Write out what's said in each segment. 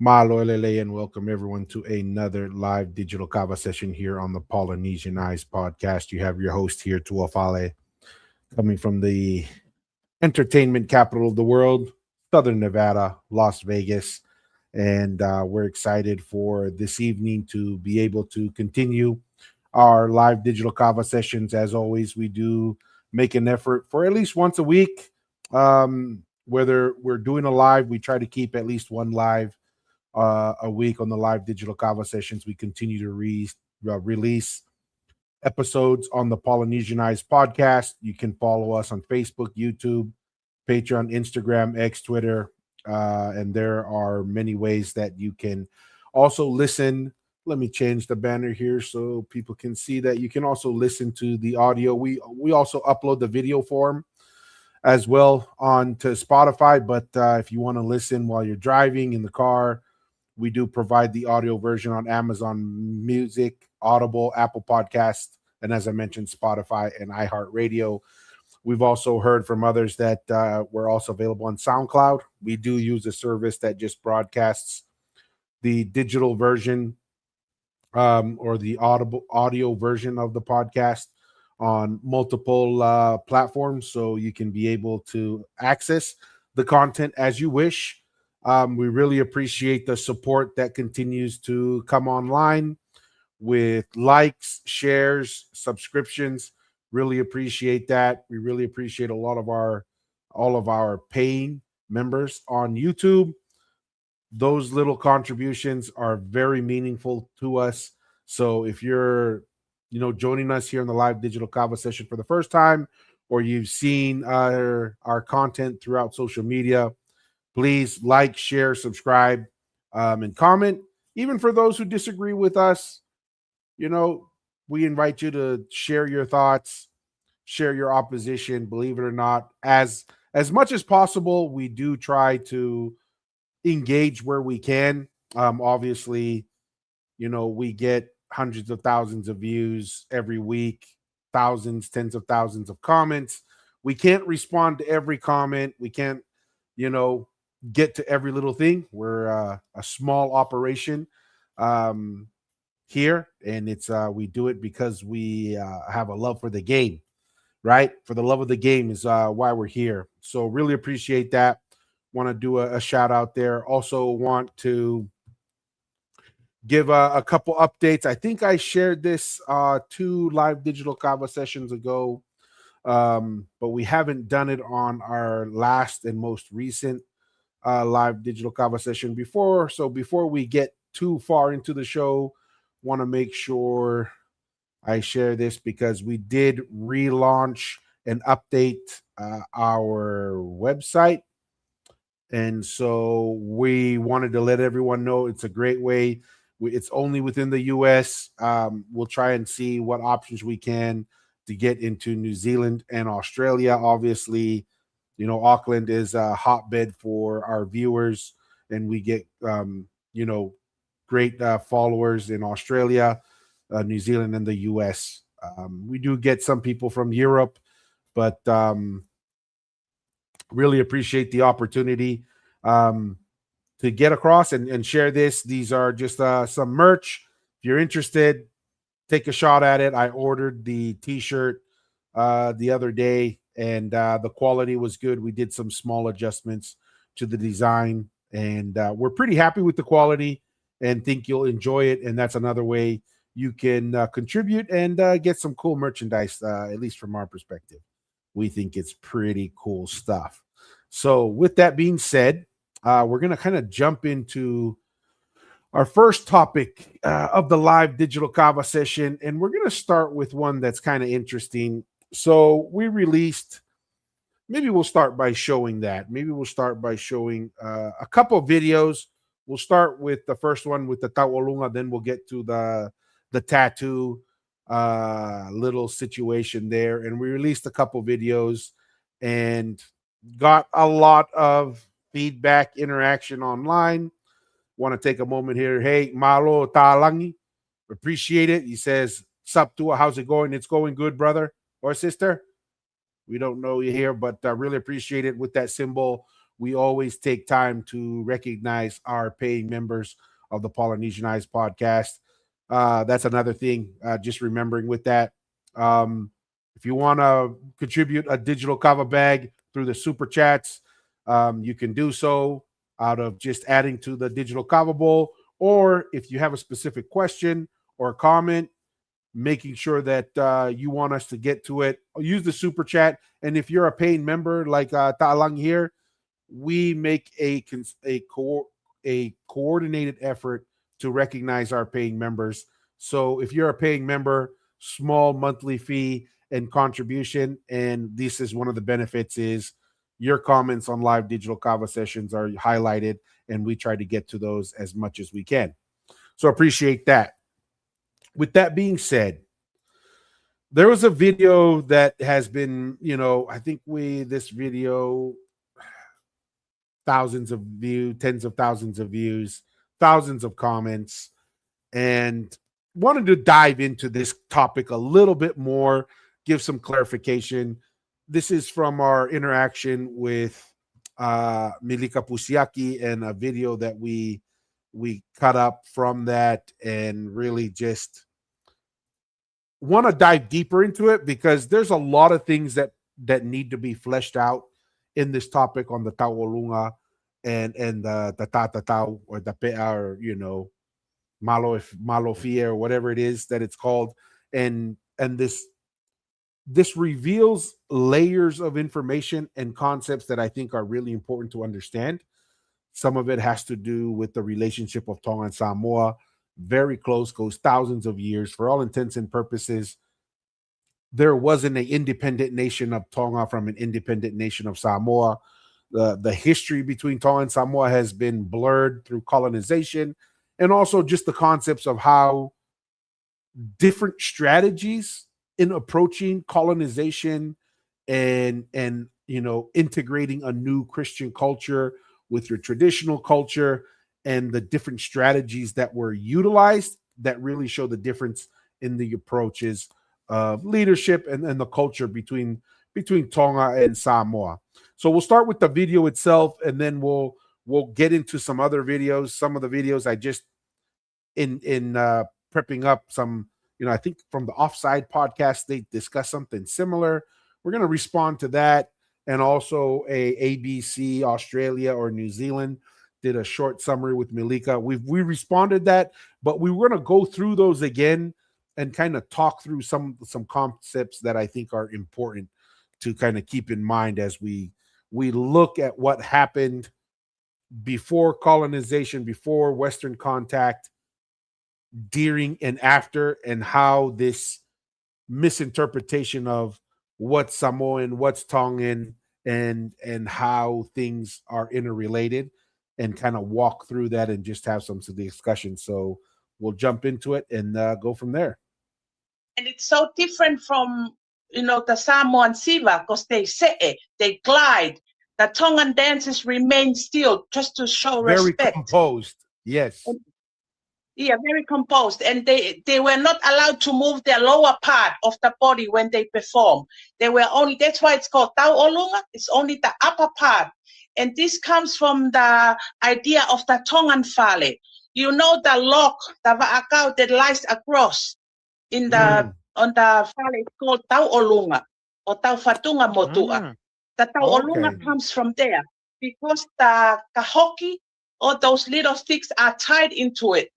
Malo Lele, and welcome everyone to another live digital kava session here on the Polynesian Eyes podcast. You have your host here, Tuafale, coming from the entertainment capital of the world, Southern Nevada, Las Vegas. And we're excited for this evening to be able to continue our live digital kava sessions. As always, we do make an effort for at least once a week. Whether we're doing a live, we try to keep at least one live a week on the live digital kava sessions. We continue to release episodes on the Polynesian Eyes podcast. You can follow us on Facebook, YouTube, Patreon, Instagram, X, Twitter, and there are many ways that you can also listen. Let me change the banner here so people can see that you can also listen to the audio. We also upload the video form as well onto Spotify. But if you want to listen while you're driving in the car, we do provide the audio version on Amazon Music, Audible, Apple Podcast, and as I mentioned, Spotify and iHeartRadio. We've also heard from others that we're also available on SoundCloud. We do use a service that just broadcasts the digital version or the audio version of the podcast on multiple platforms, so you can be able to access the content as you wish. We really appreciate the support that continues to come online with likes, shares, subscriptions. Really appreciate that. We really appreciate all of our paying members on YouTube. Those little contributions are very meaningful to us. So if you're, joining us here in the live digital kava session for the first time, or you've seen our content throughout social media, please like, share, subscribe, and comment. Even for those who disagree with us, we invite you to share your thoughts, share your opposition. Believe it or not, as much as possible, we do try to engage where we can. Obviously, we get hundreds of thousands of views every week, thousands, tens of thousands of comments. We can't respond to every comment. We can't, you know, get to every little thing. We're a small operation here, and it's we do it because we have a love for the game, right? For the love of the game is why we're here. So really appreciate that. Want to do a shout out there. Also want to give a couple updates. I think I shared this two live digital kava sessions ago, but we haven't done it on our last and most recent live digital kava session before. So before we get too far into the show, want to make sure I share this because we did relaunch and update our website. And so we wanted to let everyone know it's a great way. It's only within the US. We'll try and see what options we can to get into New Zealand and Australia. Obviously, Auckland is a hotbed for our viewers, and we get, great followers in Australia, New Zealand, and the US. We do get some people from Europe, but really appreciate the opportunity to get across and share this. These are just some merch. If you're interested, take a shot at it. I ordered the t-shirt the other day, and the quality was good. We did some small adjustments to the design, and we're pretty happy with the quality and think you'll enjoy it. And that's another way you can contribute and get some cool merchandise, at least from our perspective. We think it's pretty cool stuff. So with that being said, we're going to kind of jump into our first topic of the live digital kava session. And we're going to start with one that's kind of interesting. So we released, maybe we'll start by showing that. Maybe we'll start by showing a couple of videos. We'll start with the first one with the Tawalunga, then we'll get to the tattoo little situation there. And we released a couple videos and got a lot of feedback, interaction online. Want to take a moment here. Hey, Malo Talangi, appreciate it. He says, "Sup, Tua, how's it going?" It's going good, brother or sister. We don't know you here, but really appreciate it with that symbol we always take time to recognize our paying members of the Polynesianized podcast. That's another thing. Just remembering with that. Um, if you want to contribute a digital kava bag through the super chats, you can do so out of just adding to the digital kava bowl. Or if you have a specific question or a comment, making sure that you want us to get to it, use the super chat. And if you're a paying member like Ta'alang here, we make a coordinated effort to recognize our paying members. So if you're a paying member, small monthly fee and contribution, and this is one of the benefits is your comments on live digital kava sessions are highlighted, and we try to get to those as much as we can. So appreciate that. With that being said, there was a video that has been, I think this video, thousands of views, tens of thousands of views, thousands of comments, and wanted to dive into this topic a little bit more, give some clarification. This is from our interaction with Milika Pusiaki and a video that we cut up from that, and really just want to dive deeper into it because there's a lot of things that need to be fleshed out in this topic on the Tauolunga and the Tatatau or the Pea, or Malofia or whatever it is that it's called, and this reveals layers of information and concepts that I think are really important to understand. Some of it has to do with the relationship of Tonga and Samoa. Very close, goes thousands of years. For all intents and purposes, there wasn't an independent nation of Tonga from an independent nation of Samoa. The history between Tonga and Samoa has been blurred through colonization, and also just the concepts of how different strategies in approaching colonization and integrating a new Christian culture with your traditional culture, and the different strategies that were utilized that really show the difference in the approaches of leadership and the culture between Tonga and Samoa. So we'll start with the video itself, and then we'll get into some other videos. Some of the videos I just in prepping up some, I think from the Offside podcast, they discussed something similar. We're going to respond to that. And also a ABC Australia or New Zealand did a short summary with Milika. We responded that, but we were going to go through those again and kind of talk through some concepts that I think are important to kind of keep in mind as we look at what happened before colonization, before Western contact, during and after, and how this misinterpretation of what's Samoan, what's Tongan, and how things are interrelated, and kind of walk through that and just have some discussion. So we'll jump into it and go from there. And it's so different from, the Samoan Siva, because they say they glide. The Tongan dances remain still just to show very respect. Composed, yes. Yeah, very composed. And they were not allowed to move their lower part of the body when they perform. They were only, that's why it's called Tauolunga. It's only the upper part. And this comes from the idea of the Tongan fale. You know the lock, the va'akau that lies across in the on the fale is called Tauolunga or Taufatunga motua. The Tauolunga comes from there because the kahoki or those little sticks are tied into it.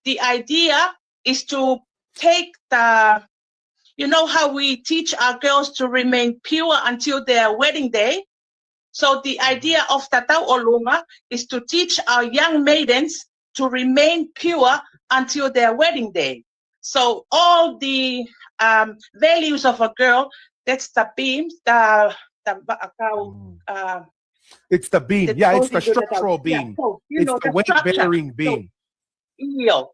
The idea is to take how we teach our girls to remain pure until their wedding day. So the idea of the Tauolunga is to teach our young maidens to remain pure until their wedding day. So all the values of a girl, that's the beams, it's the beam. Yeah, it's the structural beam. Yeah, so, it's the weight-bearing beam. So,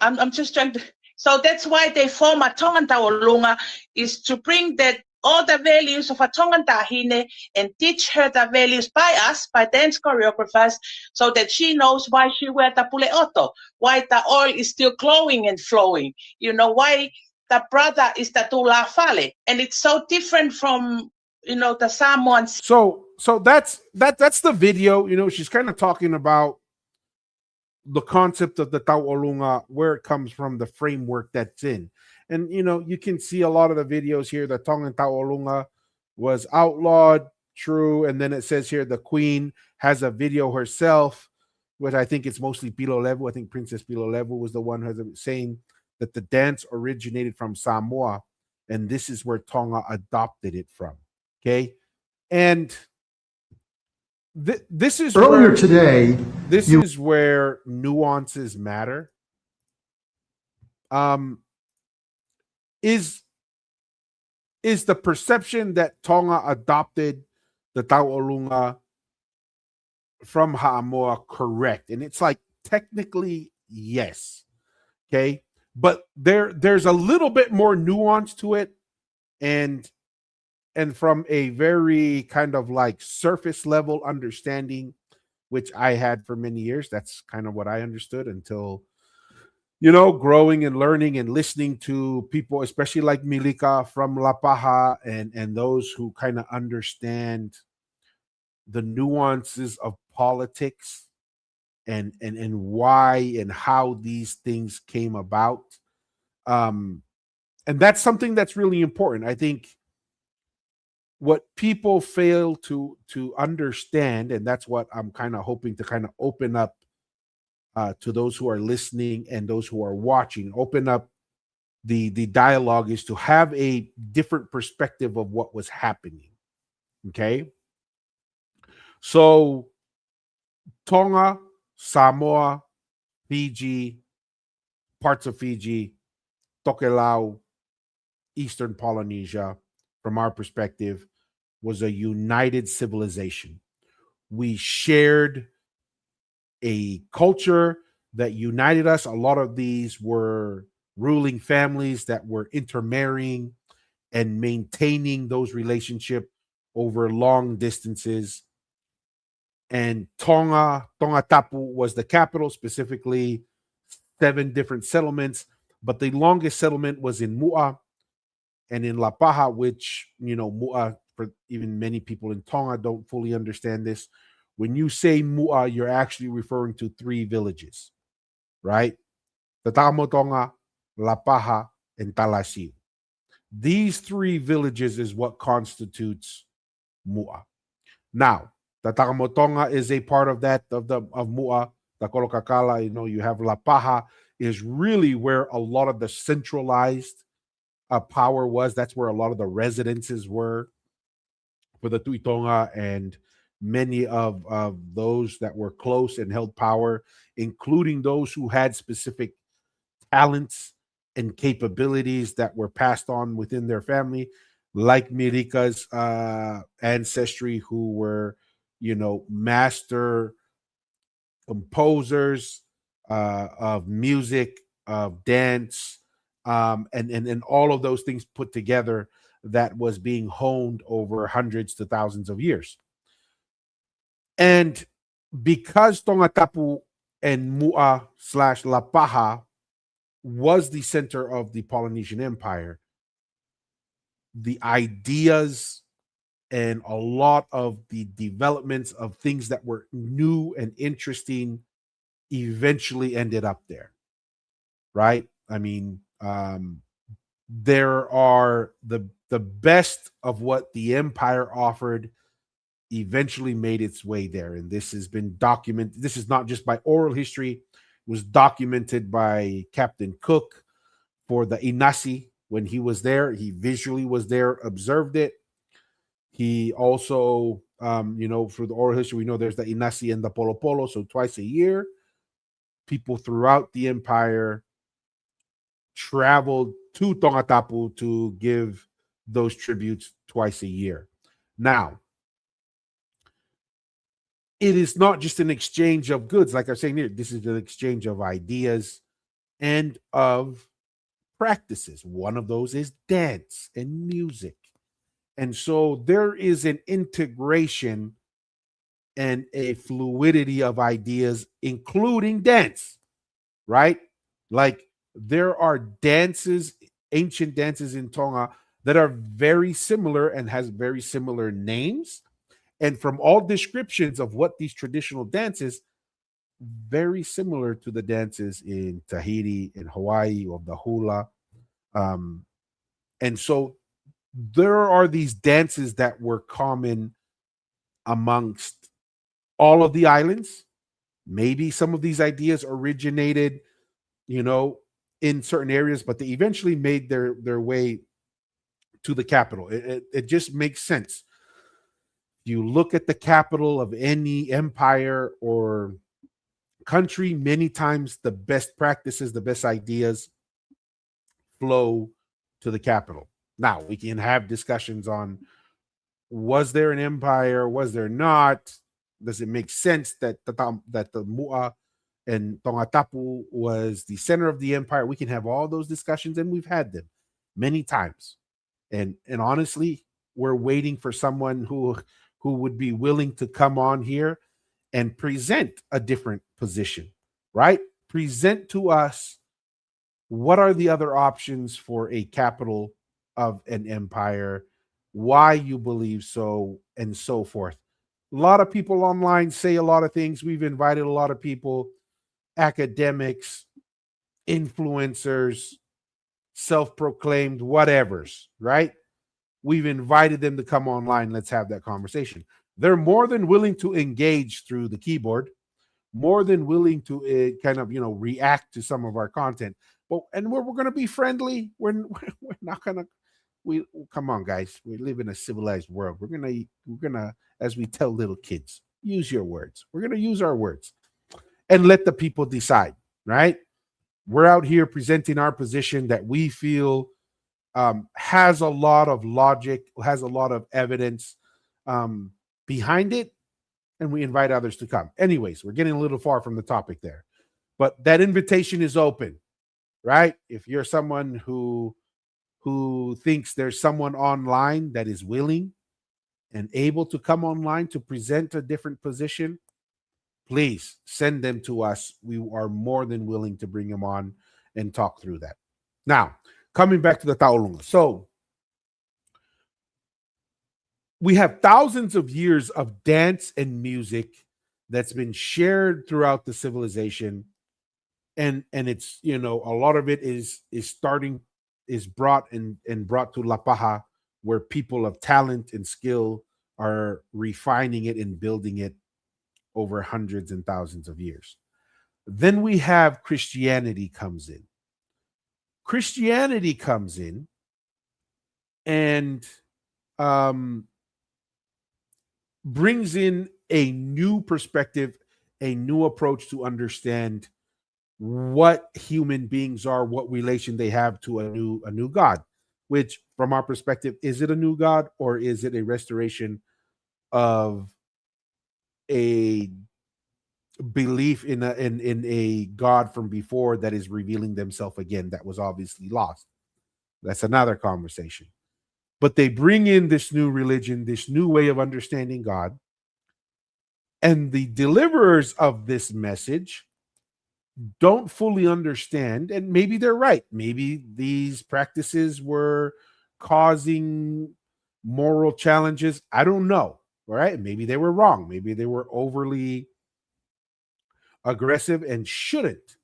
I'm just trying to. So that's why they form a Tongan Tauolunga, is to bring that all the values of a Tongan Tahine and teach her the values by us, by dance choreographers, so that she knows why she wear the puleoto, why the oil is still glowing and flowing, why the brother is the tula fale. And it's so different from the Samoans. So that's the video. She's kind of talking about the concept of the Tau'olunga, where it comes from, the framework that's in. And you can see a lot of the videos here. The Tongan Tau'olunga was outlawed, true. And then it says here the queen has a video herself, which I think it's mostly Pilo Levu. I think Princess Pilo Levu was the one who's saying that the dance originated from Samoa, and this is where Tonga adopted it from. Okay, and this is earlier where, today. This is where nuances matter. Is the perception that Tonga adopted the Tau'olunga from Ha'amoa correct? And it's like, technically, yes. Okay. But there's a little bit more nuance to it. And from a very kind of like surface level understanding, which I had for many years, that's kind of what I understood until, growing and learning and listening to people, especially like Milika from La Paja, and those who kind of understand the nuances of politics and why and how these things came about. And that's something that's really important. I think what people fail to understand, and that's what I'm kind of hoping to kind of open up to those who are listening and those who are watching, open up the dialogue, is to have a different perspective of what was happening. Okay, so Tonga, Samoa, Fiji, parts of Fiji, Tokelau, Eastern Polynesia, from our perspective, was a united civilization. We shared a culture that united us. A lot of these were ruling families that were intermarrying and maintaining those relationships over long distances. And Tonga Tapu was the capital, specifically 7 different settlements, but the longest settlement was in Mu'a and in La Paja, which, Mu'a, for even many people in Tonga don't fully understand this. When you say Mu'a, you're actually referring to 3 villages, right? Tatamo Tonga, La Paja, and Talasiu. These 3 villages is what constitutes Mu'a. Now, Tatamo Tonga is a part of that, of Mu'a. The Kolokakala, you have La Paja, is really where a lot of the centralized power was. That's where a lot of the residences were for the Tuitonga and many of those that were close and held power, including those who had specific talents and capabilities that were passed on within their family, like Mirika's ancestry, who were, master composers of music, of dance, and all of those things put together, that was being honed over hundreds to thousands of years. And because Tongatapu and Mu'a / La Paja was the center of the Polynesian Empire, the ideas and a lot of the developments of things that were new and interesting eventually ended up there, right? I mean, there are the best of what the empire offered eventually made its way there, and this has been documented. This is not just by oral history; it was documented by Captain Cook for the Inasi when he was there. He visually was there, observed it. He also, for the oral history, we know there's the Inasi and the Polo Polo. So twice a year, people throughout the empire traveled to Tongatapu to give those tributes twice a year. Now, it is not just an exchange of goods. Like I'm saying here, this is an exchange of ideas and of practices. One of those is dance and music. And so there is an integration and a fluidity of ideas, including dance, right? Like there are dances, ancient dances in Tonga that are very similar and has very similar names. And from all descriptions of what these traditional dances, very similar to the dances in Tahiti, in Hawaii, of the hula. Um, and so there are these dances that were common amongst all of the islands. Maybe some of these ideas originated, you know, in certain areas, but they eventually made their way to the capital. It just makes sense. You look at the capital of any empire or country, many times the best practices, the best ideas flow to the capital. Now, we can have discussions on, was there an empire? Was there not? Does it make sense that the Mu'a and Tongatapu was the center of the empire? We can have all those discussions, and we've had them many times. And honestly, we're waiting for someone who would be willing to come on here and present a different position, right? Present to us what are the other options for a capital of an empire, why you believe so, and so forth. A lot of people online say a lot of things. We've invited a lot of people, academics, influencers, self-proclaimed whatevers, right? We've invited them to come online. Let's have that conversation. They're more than willing to engage through the keyboard, more than willing to kind of, react to some of our content. But and we're going to be friendly. We're not going to. We come on, guys. We live in a civilized world. We're gonna, as we tell little kids, use your words. We're gonna use our words and let the people decide. Right? We're out here presenting our position that we feel has a lot of logic, has a lot of evidence behind it, and we invite others to come. Anyways, we're getting a little far from the topic there, but that invitation is open, right? If you're someone who thinks there's someone online that is willing and able to come online to present a different position, please send them to us. We are more than willing to bring them on and talk through that. Now, coming back to the Taolunga. So, we have thousands of years of dance and music that's been shared throughout the civilization, and it's, a lot of it is brought to La Paja, where people of talent and skill are refining it and building it over hundreds and thousands of years. Then we have Christianity comes in. Christianity comes in and brings in a new perspective, a new approach to understand what human beings are, what relation they have to a new God. Which, from our perspective, is it a new God or is it a restoration of a belief in a God from before that is revealing themselves again, that was obviously lost? That's another conversation. But they bring in this new religion, this new way of understanding God, and the deliverers of this message don't fully understand, and maybe they're right. Maybe these practices were causing moral challenges. I don't know. All right. Maybe they were wrong. Maybe they were overly aggressive and shouldn't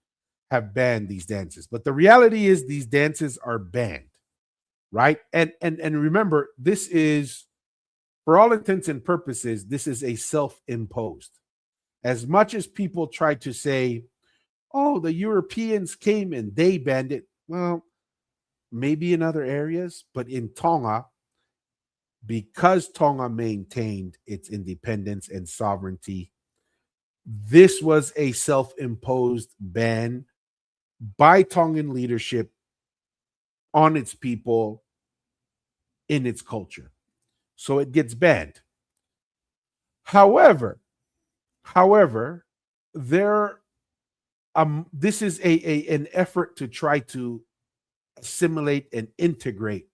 have banned these dances. But the reality is these dances are banned, right? And remember, this is, for all intents and purposes, this is a self-imposed. As much as people try to say, oh, the Europeans came and they banned it. Well, maybe in other areas, but in Tonga, because Tonga maintained its independence and sovereignty, this was a self-imposed ban by Tongan leadership on its people, in its culture. So it gets banned. However, there this is an effort to try to assimilate and integrate,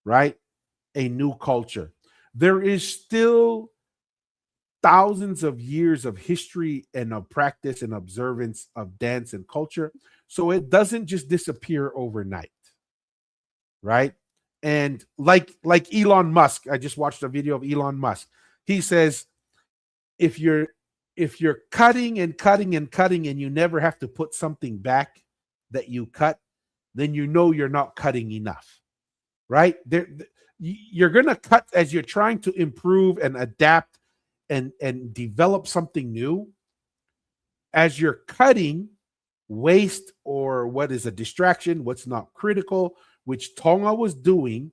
right, a new culture. There is still thousands of years of history and of practice and observance of dance and culture, so it doesn't just disappear overnight, right? And like Elon Musk, I just watched a video of Elon Musk. He says if you're cutting and cutting and cutting and you never have to put something back that you cut, then you know you're not cutting enough, right? You're going to cut as you're trying to improve and adapt and develop something new. As you're cutting waste or what is a distraction, what's not critical, which Tonga was doing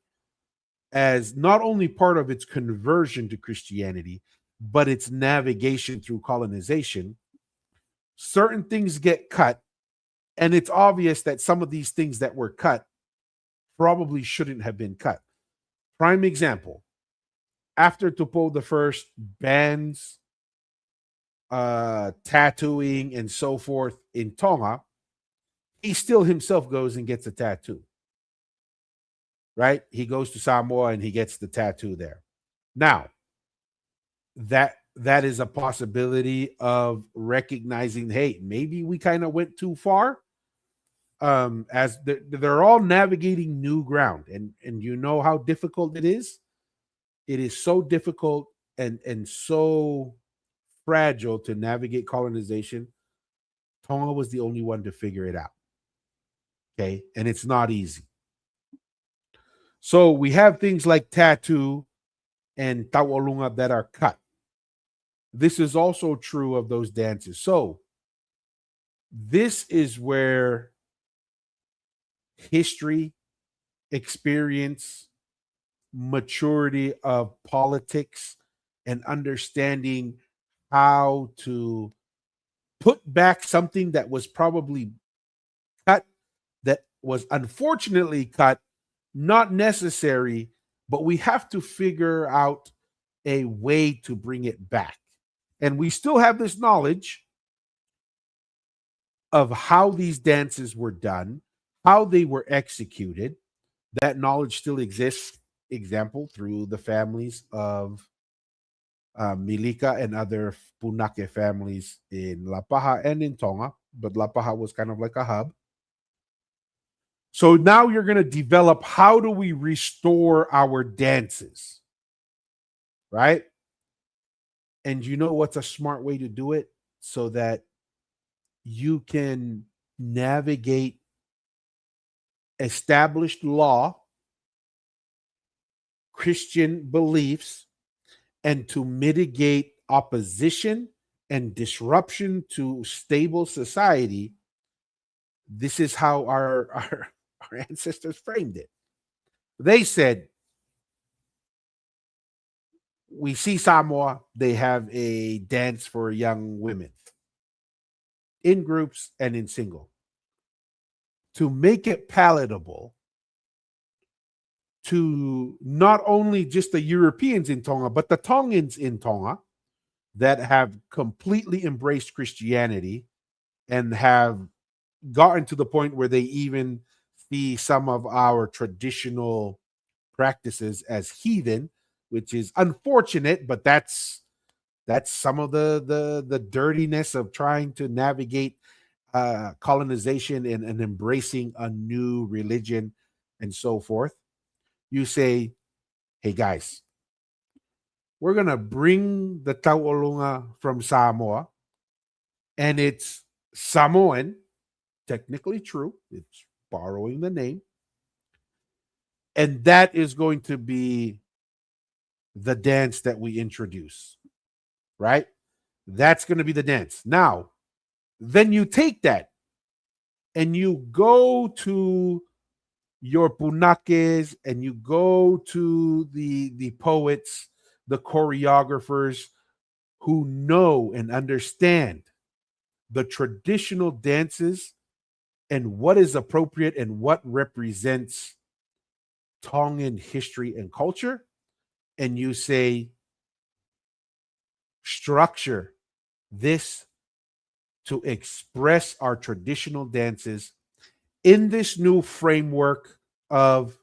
as not only part of its conversion to Christianity, but its navigation through colonization, certain things get cut. And it's obvious that some of these things that were cut probably shouldn't have been cut. Prime example, after Tupo the First bans tattooing and so forth in Tonga, he still himself goes and gets a tattoo. Right? He goes to Samoa and he gets the tattoo there. Now, that is a possibility of recognizing, hey, maybe we kind of went too far. As they're all navigating new ground, and you know how difficult it is. It is so difficult and so fragile to navigate colonization. Tonga was the only one to figure it out. Okay, and it's not easy. So we have things like tattoo and tauolunga that are cut. This is also true of those dances. So this is where history, experience, maturity of politics, and understanding how to put back something that was probably cut, that was unfortunately cut, not necessary, but we have to figure out a way to bring it back. And we still have this knowledge of how these dances were done, how they were executed. That knowledge still exists, example, through the families of Milika and other Punake families in La Paja and in Tonga, but La Paja was kind of like a hub. So now you're going to develop, how do we restore our dances, right? And you know what's a smart way to do it so that you can navigate established law, Christian beliefs, and to mitigate opposition and disruption to stable society. This is how our ancestors framed it. They said, we see Samoa, they have a dance for young women in groups and in single. To make it palatable to not only just the Europeans in Tonga, but the Tongans in Tonga that have completely embraced Christianity and have gotten to the point where they even see some of our traditional practices as heathen, which is unfortunate, but that's some of the dirtiness of trying to navigate colonization and embracing a new religion and so forth. You say, hey guys, we're going to bring the tauolunga from Samoa, and it's Samoan, technically true. It's borrowing the name. And that is going to be the dance that we introduce, right? That's going to be the dance. Now, then you take that and you go to your punakes and you go to the poets, the choreographers who know and understand the traditional dances and what is appropriate and what represents Tongan history and culture. And you say, structure this to express our traditional dances in this new framework of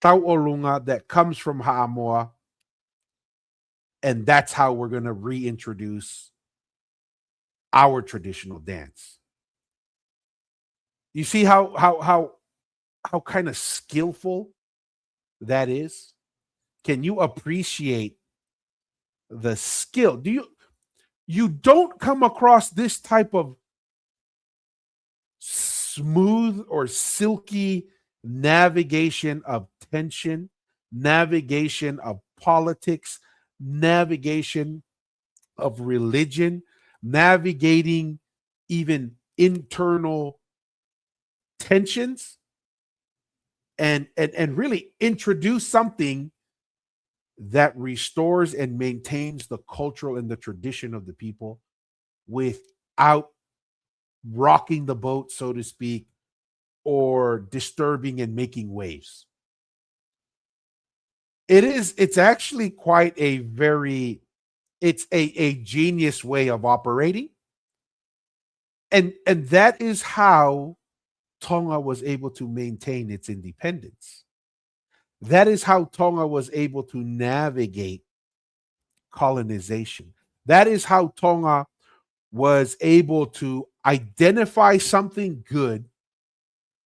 tauolunga that comes from Ha'amoa. And that's how we're going to reintroduce our traditional dance. You see how kind of skillful that is? Can you appreciate the skill? You don't come across this type of smooth or silky navigation of tension, navigation of politics, navigation of religion, navigating even internal tensions, and really introduce something that restores and maintains the cultural and the tradition of the people without rocking the boat, so to speak, or disturbing and making waves. It's actually quite it's a genius way of operating. And that is how Tonga was able to maintain its independence. That is how Tonga was able to navigate colonization. That is how Tonga was able to identify something good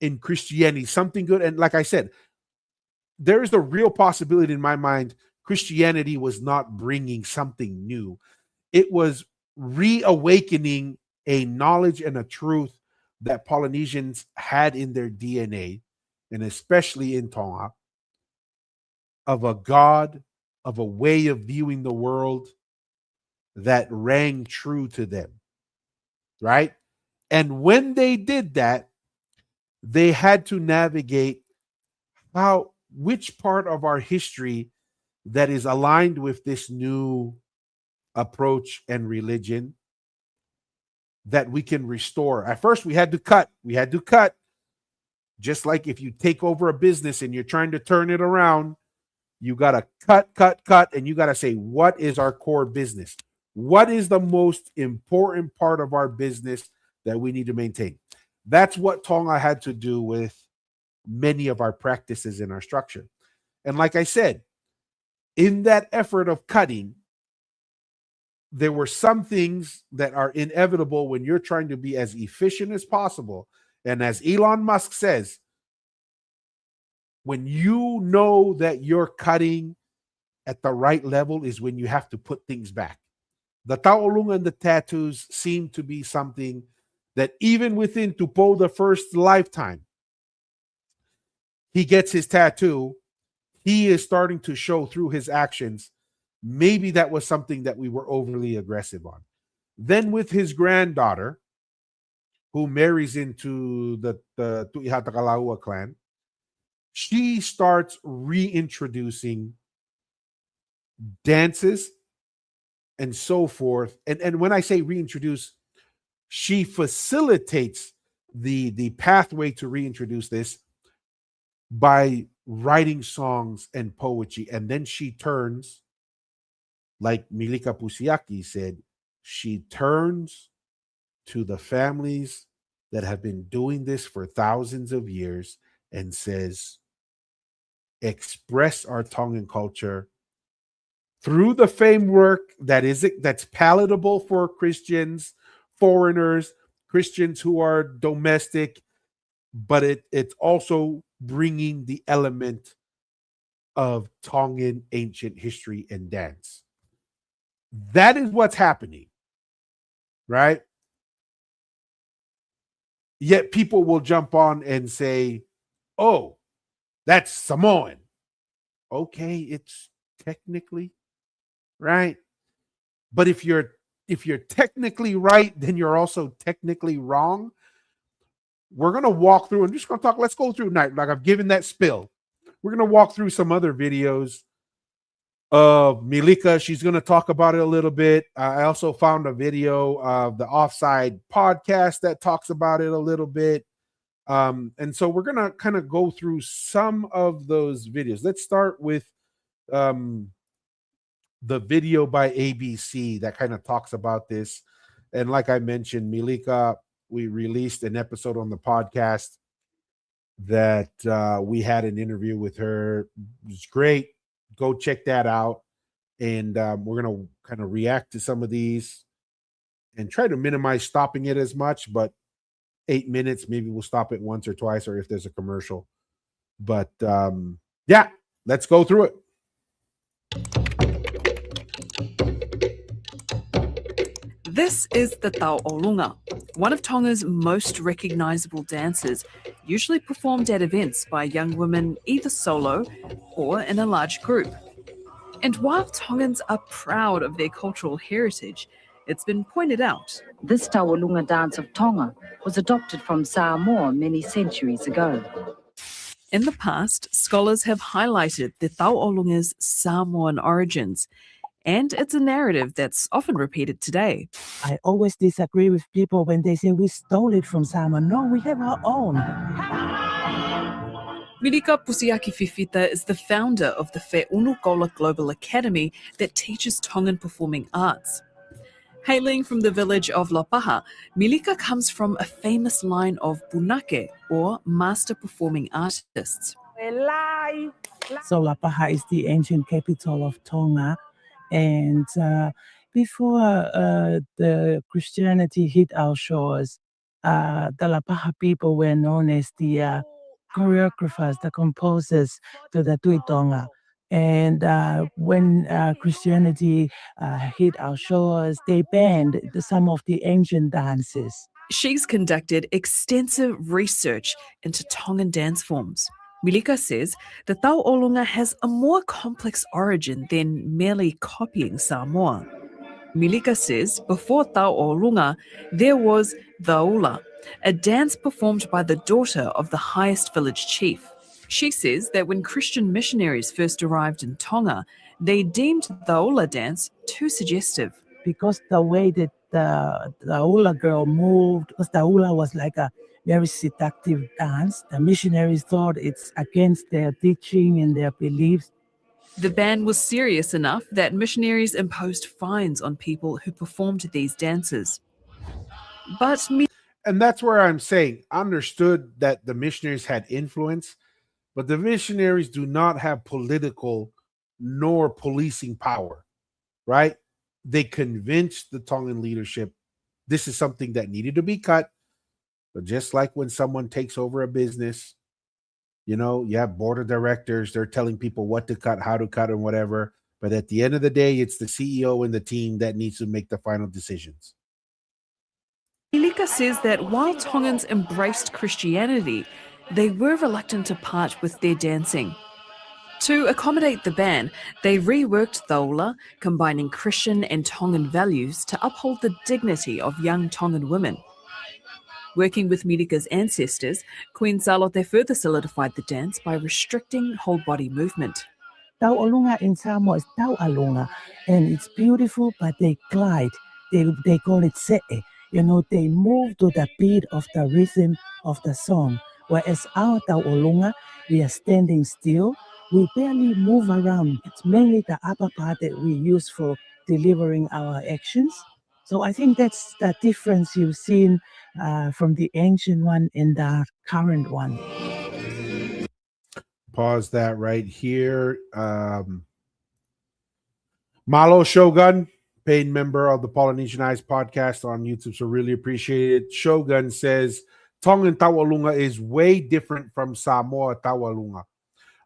in Christianity, something good. And like I said, there is a real possibility in my mind Christianity was not bringing something new. It was reawakening a knowledge and a truth that Polynesians had in their DNA, and especially in Tonga, of a God, of a way of viewing the world that rang true to them, right? And when they did that, they had to navigate which part of our history that is aligned with this new approach and religion that we can restore. At first, we had to cut. Just like if you take over a business and you're trying to turn it around, you got to cut, and you got to say, what is our core business? What is the most important part of our business that we need to maintain? That's what Tonga had to do with many of our practices in our structure. And like I said, in that effort of cutting, there were some things that are inevitable when you're trying to be as efficient as possible. And as Elon Musk says, when you know that you're cutting at the right level is when you have to put things back. The taolunga and the tattoos seem to be something that even within Tupo, the first lifetime, he gets his tattoo, he is starting to show through his actions. Maybe that was something that we were overly aggressive on. Then with his granddaughter, who marries into the Tu'ihata Kalaua clan, she starts reintroducing dances and so forth. And when I say reintroduce, she facilitates the pathway to reintroduce this by writing songs and poetry. And then she turns, like Milika Pusiaki said, she turns to the families that have been doing this for thousands of years and says, express our Tongan culture through the framework that's palatable for Christians, foreigners, Christians who are domestic, but it's also bringing the element of Tongan ancient history and dance. That is what's happening, right? Yet people will jump on and say, oh, that's Samoan. Okay, it's technically right. But if you're technically right, then you're also technically wrong. We're going to walk through and just going to talk. Let's go through night. Like I've given that spill. We're going to walk through some other videos of Milika. She's going to talk about it a little bit. I also found a video of the Offside podcast that talks about it a little bit. And so we're going to kind of go through some of those videos. Let's start with the video by ABC that kind of talks about this. And like I mentioned, Milika, we released an episode on the podcast that we had an interview with her. It was great. Go check that out. And we're going to kind of react to some of these and try to minimize stopping it as much, but 8 minutes, maybe we'll stop it once or twice, or if there's a commercial. But yeah, Let's go through it. This is the Tau Olunga, one of Tonga's most recognisable dances, usually performed at events by young women either solo or in a large group. And while Tongans are proud of their cultural heritage, it's been pointed out. This Tau Olunga dance of Tonga was adopted from Samoa many centuries ago. In the past, scholars have highlighted the Tau Olunga's Samoan origins, and it's a narrative that's often repeated today. I always disagree with people when they say we stole it from Samoa. No, we have our own. Mirika Pusiaki Fifita is the founder of the Fe'unukola Global Academy that teaches Tongan performing arts. Hailing from the village of Lapaha, Milika comes from a famous line of bunake, or master performing artists. So Lapaha is the ancient capital of Tonga. And before the Christianity hit our shores, the Lapaha people were known as the choreographers, the composers to the Tui Tonga. And when Christianity hit our shores, they banned some of the ancient dances. She's conducted extensive research into Tongan dance forms. Milika says the Tau Olunga has a more complex origin than merely copying Samoa. Milika says before Tau Olunga, there was Daula, a dance performed by the daughter of the highest village chief. She says that when Christian missionaries first arrived in Tonga, they deemed the Daula dance too suggestive. Because the way that the Daula girl moved, because the Daula was like a very seductive dance, the missionaries thought it's against their teaching and their beliefs. The ban was serious enough that missionaries imposed fines on people who performed these dances. But And that's where I'm saying, understood that the missionaries had influence, but the missionaries do not have political nor policing power, right? They convinced the Tongan leadership this is something that needed to be cut. But just like when someone takes over a business, you know, you have board of directors, they're telling people what to cut, how to cut, and whatever. But at the end of the day, it's the CEO and the team that needs to make the final decisions. Milika says that while Tongans embraced Christianity, they were reluctant to part with their dancing. To accommodate the ban, they reworked Daula, combining Christian and Tongan values to uphold the dignity of young Tongan women. Working with Milika's ancestors, Queen Salote further solidified the dance by restricting whole-body movement. Tau Olunga in Samoa is Tau Alunga, and it's beautiful, but they glide. They call it se'e. You know, they move to the beat of the rhythm of the song. Whereas our Tau Olunga, we are standing still. We barely move around. It's mainly the upper part that we use for delivering our actions. So I think that's the difference you've seen from the ancient one and the current one. Pause that right here. Malo Shogun, paid member of the Polynesian Eyes podcast on YouTube, so really appreciate it. Shogun says, Tongan Tawalunga is way different from Samoa Tawalunga.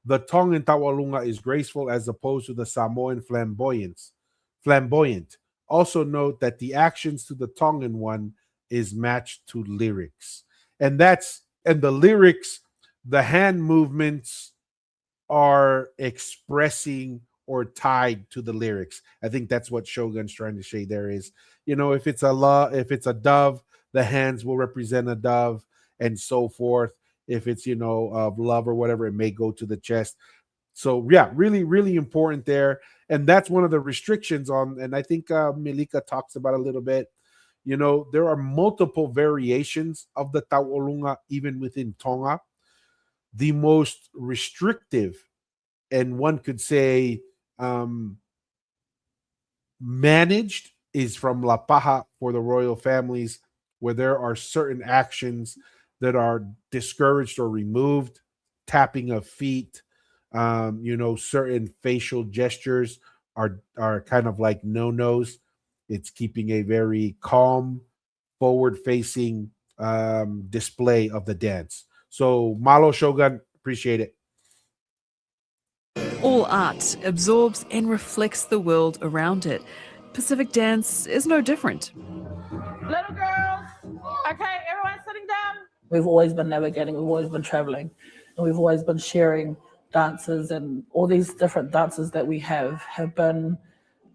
The Tongan Tawalunga is graceful as opposed to the Samoan flamboyant. Also note that the actions to the Tongan one is matched to lyrics. And the lyrics, the hand movements are expressing or tied to the lyrics. I think that's what Shogun's trying to say there is, you know, if it's a dove, the hands will represent a dove and so forth. If it's, you know, of love or whatever, it may go to the chest. So yeah, really, really important there. And that's one of the restrictions on, and I think Milika talks about a little bit, you know, there are multiple variations of the Tauolunga even within Tonga. The most restrictive, and one could say managed, is from La Paja for the royal families, where there are certain actions that are discouraged or removed, tapping of feet, you know, certain facial gestures are kind of like no-nos. It's keeping a very calm, forward-facing display of the dance. So Malo Shogun, appreciate it. All art absorbs and reflects the world around it. Pacific dance is no different. Little girls, okay, everyone sitting down. We've always been navigating, we've always been traveling, and we've always been sharing dances, and all these different dances that we have been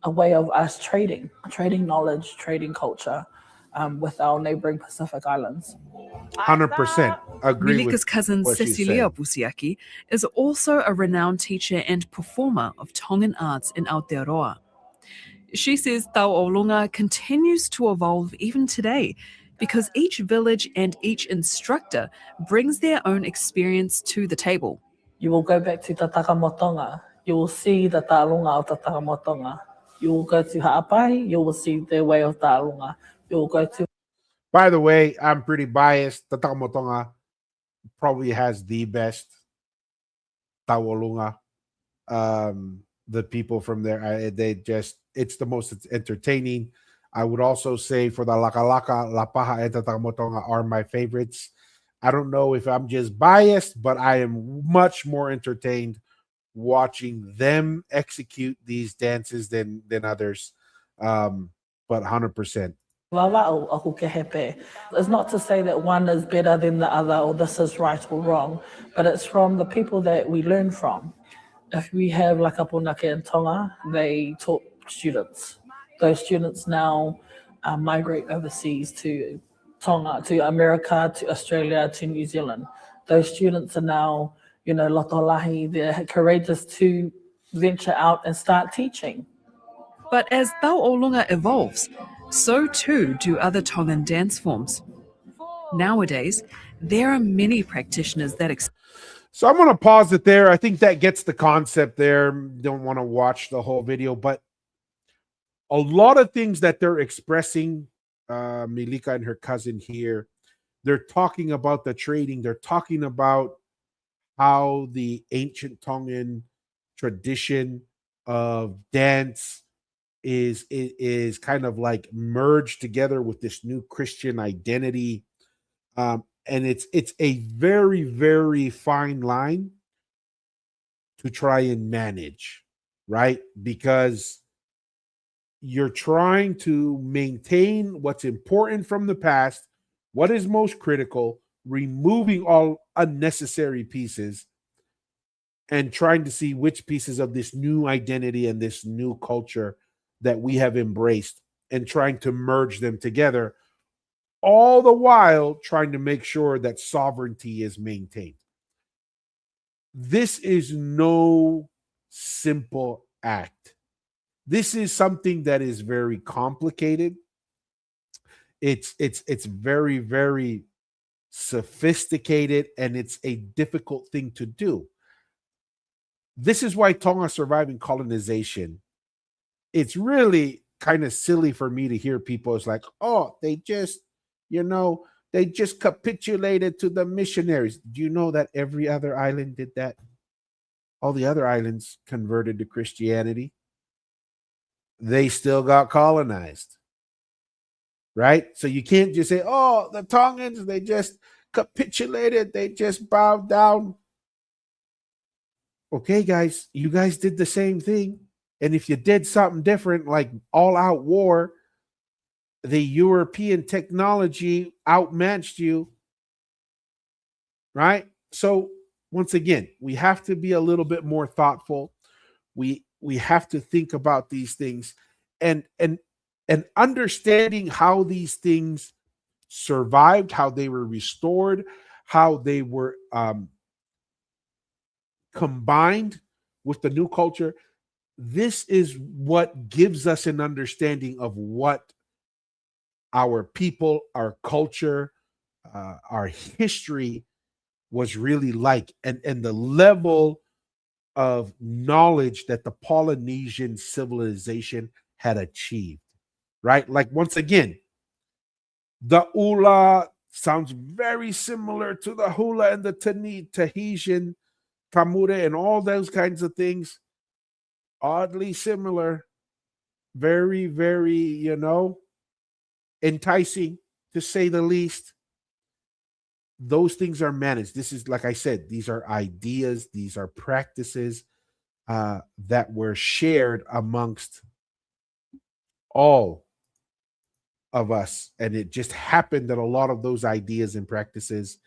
a way of us trading knowledge, trading culture with our neighboring Pacific islands. 100% agree with Milika's cousin what she's Cecilia saying. Pusiaki is also a renowned teacher and performer of Tongan arts in Aotearoa. She says Tau Olunga continues to evolve even today because each village and each instructor brings their own experience to the table. You will go back to Te Takamotonga, you will see the Tālunga of Te Takamotonga. You will go to Ha'apai, you will see their way of Tālunga. You will go to... By the way, I'm pretty biased. The Takamotonga probably has the best Tawolunga. The people from there, it's the most entertaining. I would also say for the Lakalaka, La Paja, and the Takamotonga are my favorites. I don't know if I'm just biased, but I am much more entertained watching them execute these dances than others. But 100%. It's not to say that one is better than the other or this is right or wrong, but it's from the people that we learn from. If we have like Apunake and Tonga, they taught students. Those students now migrate overseas to Tonga, to America, to Australia, to New Zealand. Those students are now, lotolahi, they're courageous to venture out and start teaching. But as Tau Olunga evolves, so too do other Tongan dance forms. Nowadays, there are many practitioners that So I'm going to pause it there. I think that gets the concept there. Don't want to watch the whole video, but a lot of things that they're expressing, Milika and her cousin here, they're talking about the trading. They're talking about how the ancient Tongan tradition of dance is kind of like merged together with this new Christian identity. And it's a very, very fine line to try and manage, right? Because you're trying to maintain what's important from the past, what is most critical, removing all unnecessary pieces, and trying to see which pieces of this new identity and this new culture that we have embraced and trying to merge them together, all the while trying to make sure that sovereignty is maintained. This is no simple act. This is something that is very complicated. It's very, very sophisticated, and it's a difficult thing to do. This is why Tonga surviving colonization, it's really kind of silly for me to hear people is like, oh, they just capitulated to the missionaries. Do you know that every other island did that? All the other islands converted to Christianity. They still got colonized, right? So you can't just say, oh, the Tongans, they just capitulated. They just bowed down. Okay, guys, you guys did the same thing. And if you did something different, like all-out war, the European technology outmatched you, right? So once again, we have to be a little bit more thoughtful. We have to think about these things and understanding how these things survived, how they were restored, how they were combined with the new culture. This is what gives us an understanding of what our people, our culture, our history was really like, and the level of knowledge that the Polynesian civilization had achieved, right? Like, once again, the Ula sounds very similar to the Hula and the Tahitian, Kamure, and all those kinds of things. Oddly similar, very, very, enticing to say the least. Those things are managed. This is, like I said, these are ideas, these are practices that were shared amongst all of us. And it just happened that a lot of those ideas and practices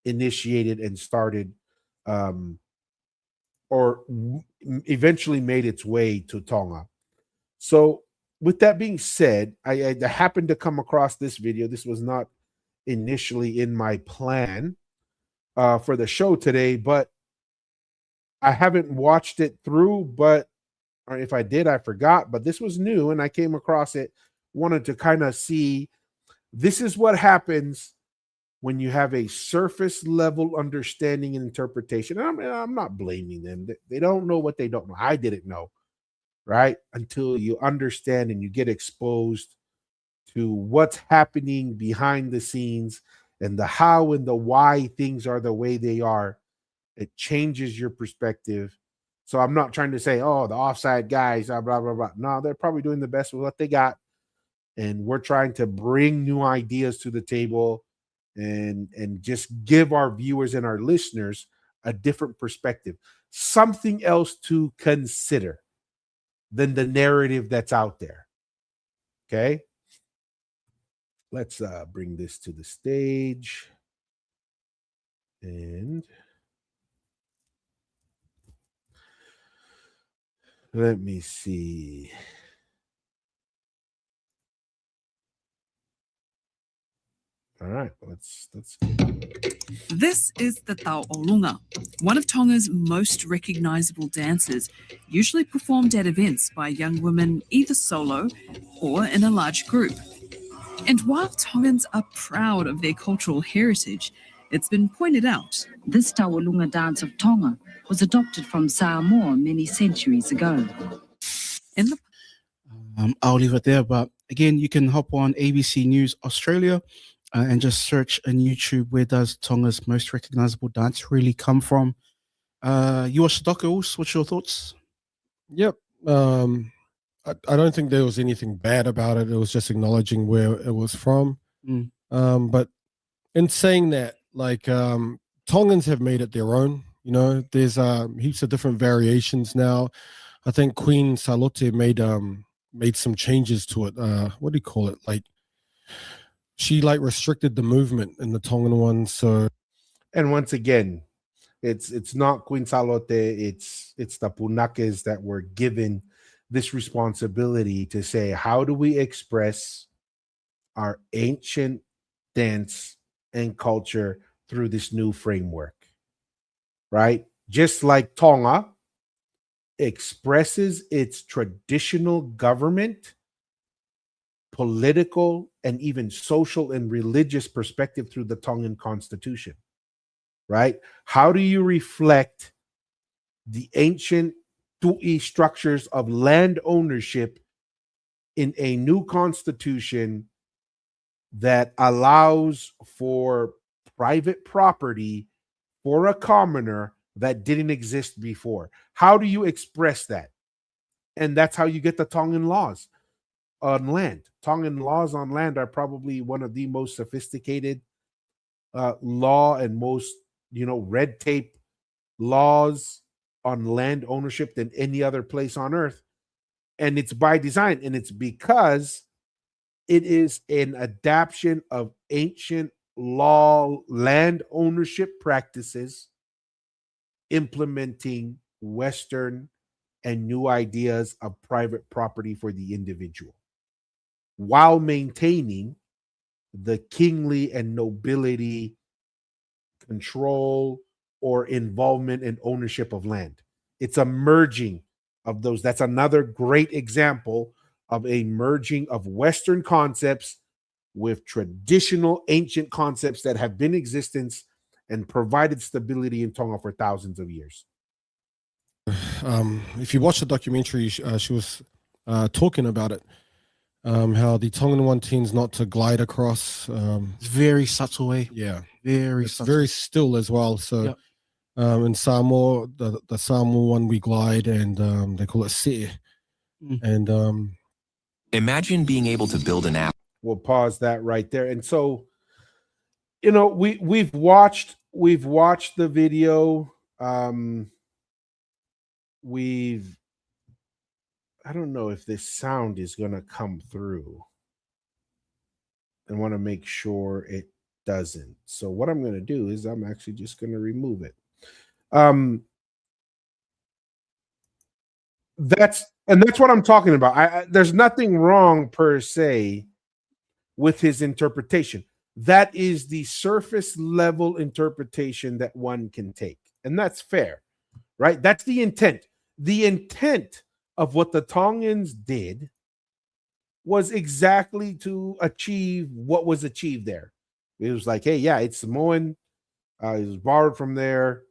initiated and started eventually made its way to Tonga. So with that being said, I happened to come across this video. This was not initially in my plan for the show today, but I haven't watched it through, or if I did, I forgot, but this was new and I came across it, wanted to kind of see, this is what happens when you have a surface level understanding and interpretation. And I'm not blaming them. They don't know what they don't know. I didn't know, right? Until you understand and you get exposed to what's happening behind the scenes and the how and the why things are the way they are. It changes your perspective. So I'm not trying to say, oh, the offside guys, blah, blah, blah. No, they're probably doing the best with what they got. And we're trying to bring new ideas to the table and just give our viewers and our listeners a different perspective, something else to consider than the narrative that's out there. Okay. Let's bring this to the stage. And let me see. All right, let's This is the Tau Olunga, one of Tonga's most recognisable dances, usually performed at events by young women either solo or in a large group. And while Tongans are proud of their cultural heritage, it's been pointed out. This Tawalunga dance of Tonga was adopted from Samoa many centuries ago. In the I'll leave it there. But again, you can hop on ABC News Australia and just search on YouTube, where does Tonga's most recognizable dance really come from? You watched the docu. What's your thoughts? Yep. I don't think there was anything bad about it. It was just acknowledging where it was from. But in saying that, like, Tongans have made it their own. You know, there's heaps of different variations now. I think Queen Salote made some changes to it. What do you call it? Like, she restricted the movement in the Tongan one. So, and once again, it's not Queen Salote, it's the Punakes that were given this responsibility to say, how do we express our ancient dance and culture through this new framework, right? Just like Tonga expresses its traditional government, political, and even social and religious perspective through the Tongan constitution, right? How do you reflect the ancient Tu'i structures of land ownership in a new constitution that allows for private property for a commoner that didn't exist before? How do you express that? And that's how you get the Tongan laws on land. Tongan laws on land are probably one of the most sophisticated law and most, red tape laws on land ownership than any other place on earth. And it's by design, and it's because it is an adaptation of ancient law land ownership practices implementing Western and new ideas of private property for the individual, while maintaining the kingly and nobility control or involvement and ownership of land. It's a merging of those. That's another great example of a merging of Western concepts with traditional ancient concepts that have been in existence and provided stability in Tonga for thousands of years. If you watch the documentary, she was talking about it, how the Tongan one tends not to glide across. It's very subtle way. Yeah, very it's subtle. very still as well. So, in Samoa, the Samoa one we glide, and they call it se. And imagine being able to build an app. We'll pause that right there. And so, we've watched the video. I don't know if this sound is going to come through. I want to make sure it doesn't. So what I'm going to do is I'm actually just going to remove it. That's what I'm talking about. There's nothing wrong per se with his interpretation. That is the surface level interpretation that one can take, and that's fair, right? That's the intent. The intent of what the Tongans did was exactly to achieve what was achieved there. It was like, hey, yeah, it's Samoan. It was borrowed from there.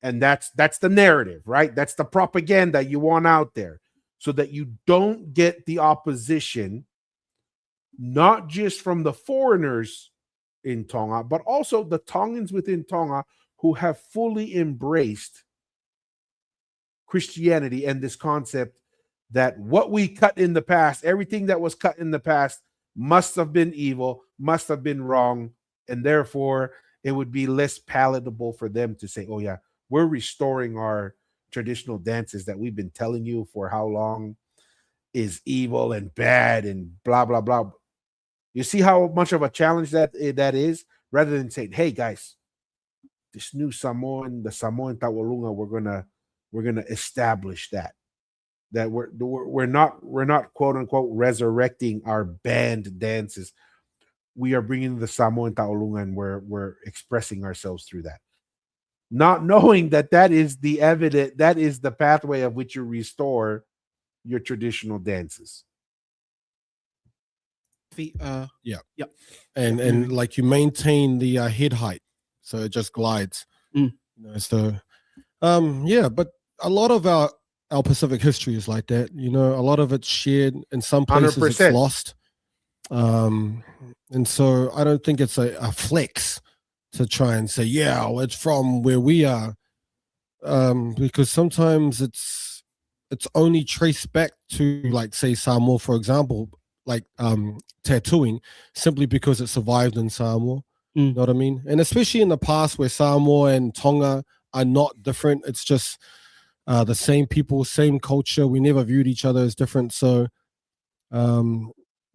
And that's the narrative, right? That's the propaganda you want out there so that you don't get the opposition, not just from the foreigners in Tonga, but also the Tongans within Tonga who have fully embraced Christianity and this concept that what we cut in the past, everything that was cut in the past must have been evil, must have been wrong, and therefore it would be less palatable for them to say, oh yeah, we're restoring our traditional dances that we've been telling you for how long is evil and bad and blah, blah, blah. You see how much of a challenge that is, rather than saying, hey guys, this new Samoan, the Samoan Tawalunga, we're gonna establish that we're not quote unquote resurrecting our banned dances. We are bringing the Samoan Tawalunga and we're expressing ourselves through that. Not knowing that is the pathway of which you restore your traditional dances. And like you maintain the head height, so it just glides. So but a lot of our Pacific history is like that. A lot of it's shared. In some places 100%. It's lost. And so I don't think it's a flex to try and say, yeah, it's from where we are, because sometimes it's only traced back to, like, say, Samoa, for example, like tattooing, simply because it survived in Samoa. You know what I mean? And especially in the past where Samoa and Tonga are not different. It's just the same people, same culture. We never viewed each other as different. So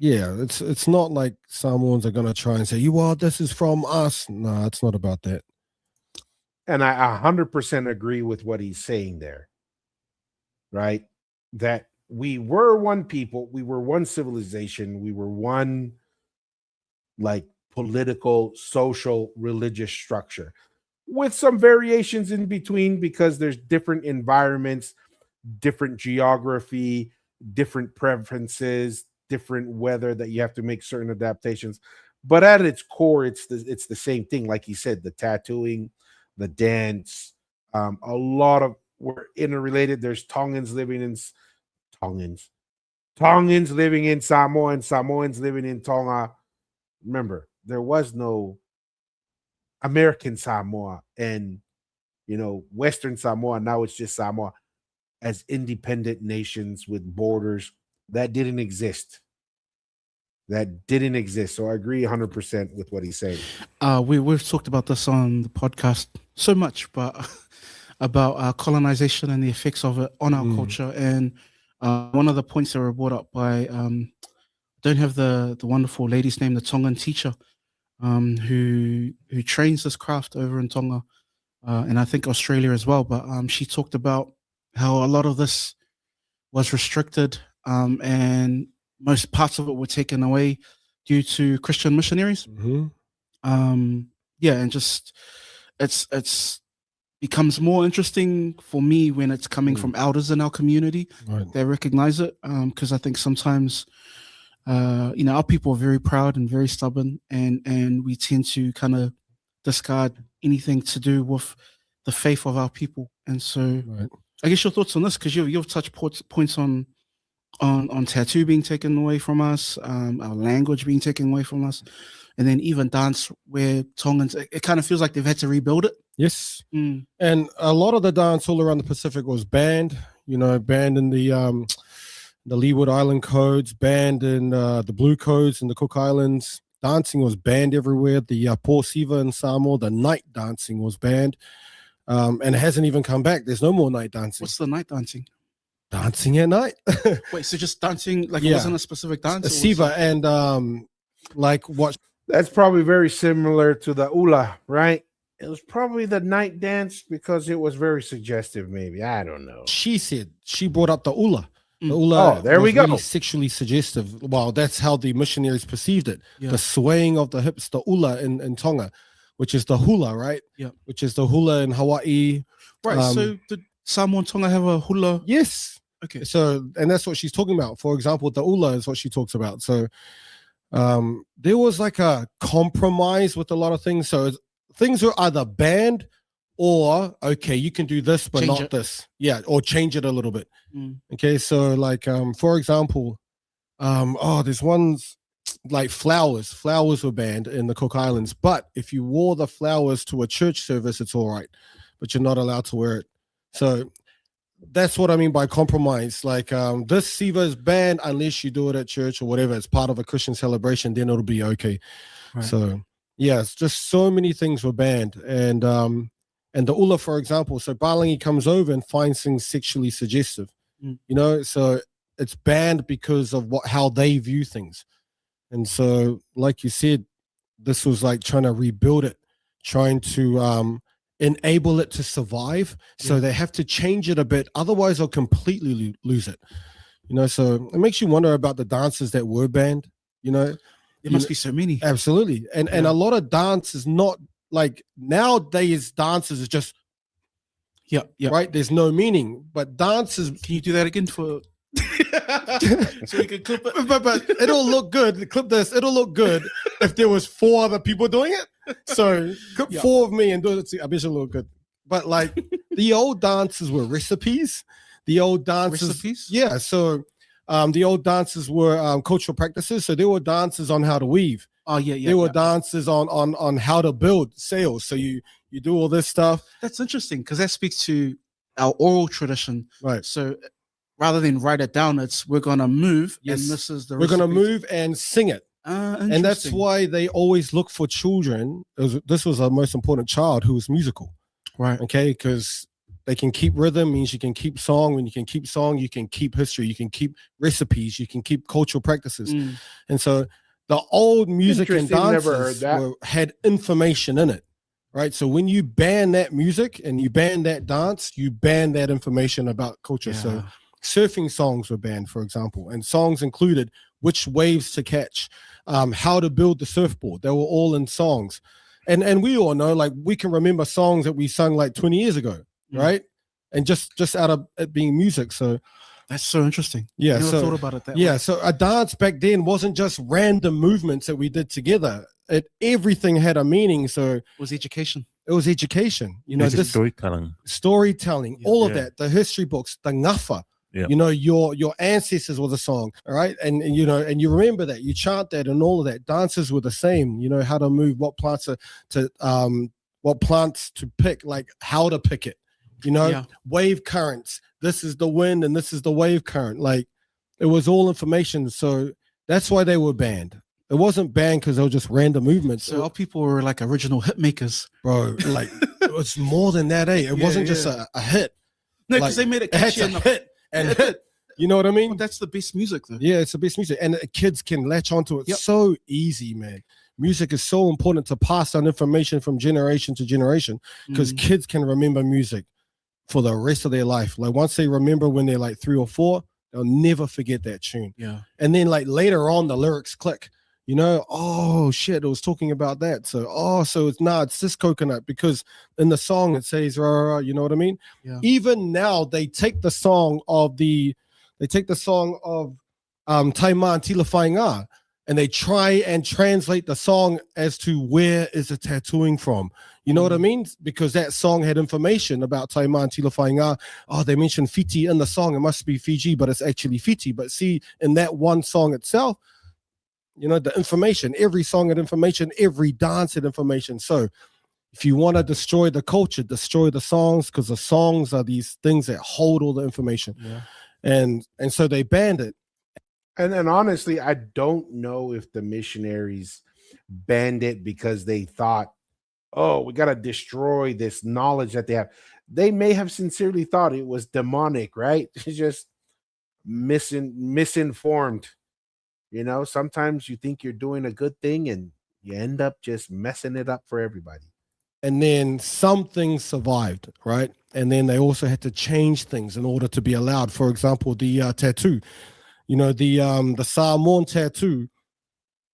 it's not like Samoans are gonna try and say, this is from us. No, it's not about that. And I 100% agree with what he's saying there, right? That we were one people, we were one civilization, we were one, like, political, social, religious structure, with some variations in between because there's different environments, different geography, different preferences, different weather that you have to make certain adaptations. But at its core, it's the same thing. Like he said, the tattooing, the dance, a lot of, we're interrelated. There's Tongans living in Samoa and Samoans living in Tonga. Remember, there was no American Samoa and Western Samoa. Now it's just Samoa as independent nations with borders. That didn't exist. So I agree 100% with what he's saying. We've talked about this on the podcast so much, but about colonization and the effects of it on our culture. And one of the points that were brought up by I don't have the wonderful lady's name, the Tongan teacher, who trains this craft over in Tonga, and I think Australia as well. But she talked about how a lot of this was restricted, and most parts of it were taken away due to Christian missionaries. And just it's becomes more interesting for me when it's coming from elders in our community. Right. They recognize it, because I think sometimes our people are very proud and very stubborn, and we tend to kind of discard anything to do with the faith of our people. And so I guess your thoughts on this, because you've touched points on tattoo being taken away from us, our language being taken away from us, and then even dance, where Tongans, it kind of feels like they've had to rebuild it. Yes. And a lot of the dance all around the Pacific was banned, banned in the Leeward Island codes, banned in the Blue codes in the Cook Islands. Dancing was banned everywhere. The Po Siva in Samoa, the night dancing was banned. And it hasn't even come back. There's no more night dancing. What's the night dancing? Dancing at night. Wait, so just dancing like it Yeah. wasn't a specific dance? or was Siva it- and like what That's probably very similar to the ula, right? It was probably the night dance because it was very suggestive, maybe. I don't know. she said. She brought up the ula. The Mm. ula Oh, there we was go. really sexually suggestive. Well, that's how the missionaries perceived it. Yeah. The swaying of the hips, the ula in Tonga, which is the hula, right? Yeah. Which is the hula in Hawaii. Right. So did Samoa and Tonga have a hula? Yes. Okay. So, and that's what she's talking about. For example, the ula is what she talks about. So, there was like a compromise with a lot of things. So things were either banned or okay, you can do this, but Change not it. this. Yeah, or change it a little bit. Mm. Okay, so like for example, there's ones like flowers. Flowers were banned in the Cook Islands, but if you wore the flowers to a church service, it's all right, but you're not allowed to wear it. So that's what I mean by compromise. Like this Siva is banned unless you do it at church or whatever. It's part of a Christian celebration, then it'll be okay. Right. So yeah, it's just so many things were banned. And the ula, for example, so Balangi comes over and finds things sexually suggestive. Mm. You know, so it's banned because of how they view things. And so, like you said, this was like trying to rebuild it, trying to enable it to survive. So Yeah. they have to change it a bit, otherwise they'll completely lose it. You know, so it makes you wonder about the dances that were banned. You know, There must be so many. absolutely, and Yeah. a lot of dance is not like nowadays. Dances is just Yeah. Yeah. right. There's no meaning, but dances. Can you do that again for? So we can clip it. But it'll look good. Clip this. It'll look good if there was 4 other people doing it. So clip Yeah. 4 of me and do it. I bet it'll look good. But like the old dances were recipes. The old dances, Recipes? yeah. So the old dances were cultural practices. So there were dances on how to weave. Oh yeah, yeah. There were yeah. dances on how to build sails. So you do all this stuff, That's interesting because that speaks to our oral tradition. right? So rather than write it down, we're gonna move, Yes. and this is the. We're gonna recipes. move and sing it. And that's Interesting. why they always look for children. This was our most important child who was musical, Right. okay? Because they can keep rhythm, means you can keep song. When you can keep song, you can keep history, you can keep recipes, you can keep cultural practices. Mm. And so the old music and Interesting, never heard dances that. had information in it, right? So when you ban that music and you ban that dance, you ban that information about culture. So Yeah. surfing songs were banned, for example, and songs included which waves to catch, how to build the surfboard. They were all in songs. And we all know, like, we can remember songs that we sung like 20 years ago, Mm. right? And just out of it being music. So That's so interesting. yeah, I never so thought about it that yeah, way. so a dance back then wasn't just random movements that we did together. Everything had a meaning. So It was education. it was education. You know, It's this storytelling. storytelling, Yeah. all of Yeah. that, the history books, the ngafa. Yeah. You know, your ancestors was a song, all right, and you know, and you remember that, you chant that, and all of that. Dances were the same. You know how to move, what plants to pick, like how to pick it. You know, Yeah. wave currents. This is the wind, and this is the wave current. Like it was all information. So that's why they were banned. It wasn't banned because they were just random movements. So our people were like original hit makers. Bro, like it was more than that. It Yeah, wasn't just yeah. a hit. No, Like, because they made it It had catchy to enough. hit and hit. You know what I mean? Well, that's the best music, though. Yeah, it's the best music, and kids can latch onto it Yep. so easy, man. Music is so important to pass on information from generation to generation because Mm. kids can remember music for the rest of their life. Like once they remember when they're like 3 or 4, they'll never forget that tune. Yeah. And then like later on, the lyrics click. You know, oh shit, it was talking about that. So it's this coconut because in the song it says rah, rah, rah, you know what I mean? Yeah. Even now they take the song of Taiman Tila Whainga and they try and translate the song as to where is the tattooing from. You know what I mean? Because that song had information about Taiman Tila Whainga. Oh, they mentioned Fiji in the song. It must be Fiji, but it's actually Fiji. But see, in that one song itself, you know, the information, every song had information, every dance had information. So if you want to destroy the culture, destroy the songs, because the songs are these things that hold all the information. Yeah. And so they banned it. And honestly, I don't know if the missionaries banned it because they thought oh, we got to destroy this knowledge that they have. They may have sincerely thought it was demonic, right? It's just misinformed. You know, sometimes you think you're doing a good thing and you end up just messing it up for everybody. And then some things survived, right? And then they also had to change things in order to be allowed. For example, the tattoo, you know, the Samoan tattoo,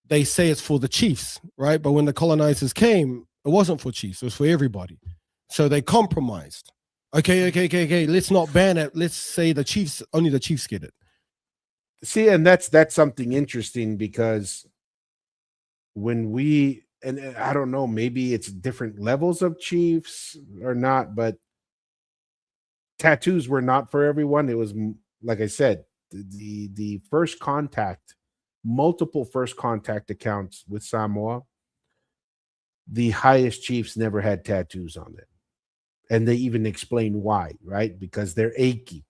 they say it's for the chiefs, right? But when the colonizers came, it wasn't for chiefs, it was for everybody. So they compromised. Okay. Let's not ban it. Let's say the chiefs, only the chiefs get it. See, and that's something interesting, because when we, and I don't know, maybe it's different levels of chiefs or not, but tattoos were not for everyone. It was, like I said, the first contact, multiple first contact accounts with Samoa, the highest chiefs never had tattoos on them. And they even explain why, right? Because they're achy.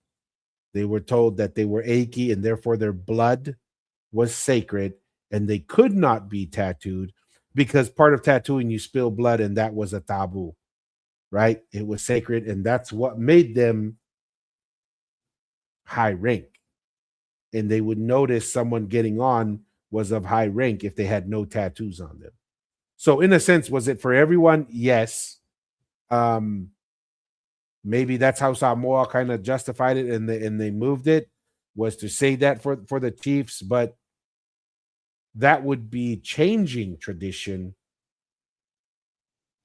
They were told that they were achy and therefore their blood was sacred and they could not be tattooed, because part of tattooing, you spill blood, and that was a taboo, right? It was sacred, and that's what made them high rank. And they would notice someone getting on was of high rank if they had no tattoos on them. So in a sense, was it for everyone? Yes. Maybe that's how Samoa kind of justified it, and they moved it, was to say that for the chiefs, but that would be changing tradition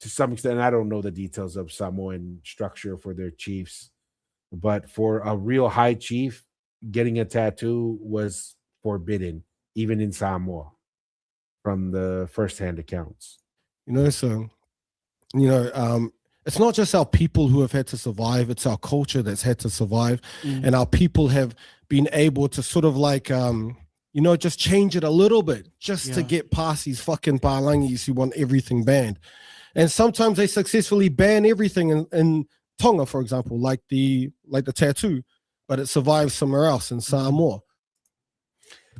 to some extent. I don't know the details of Samoan structure for their chiefs, but for a real high chief, getting a tattoo was forbidden, even in Samoa, from the firsthand accounts. You know, so, you know, it's not just our people who have had to survive, it's our culture that's had to survive. And our people have been able to sort of like, you know, just change it a little bit just to get past these fucking palangis who want everything banned. And sometimes they successfully ban everything in Tonga, for example, like the tattoo, but it survives somewhere else in Samoa.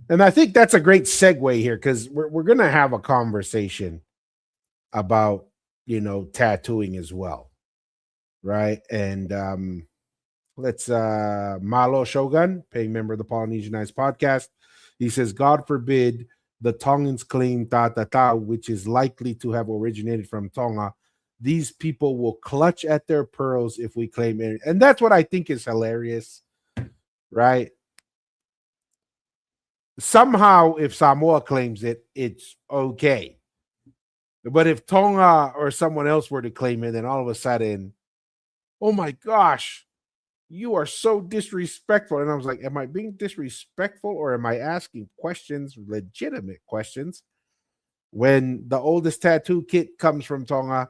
And I think that's a great segue here, because we're going to have a conversation about, you know, tattooing as well, right? And let's Malo Shogun, paying member of the Polynesianized podcast, he says, God forbid the Tongans claim Tatata, which is likely to have originated from Tonga. These people will clutch at their pearls if we claim it. And that's what I think is hilarious, right? Somehow, if Samoa claims it, it's okay. But if Tonga or someone else were to claim it, then all of a sudden, oh my gosh, you are so disrespectful. And I was like, am I being disrespectful, or am I asking questions, legitimate questions? When the oldest tattoo kit comes from Tonga,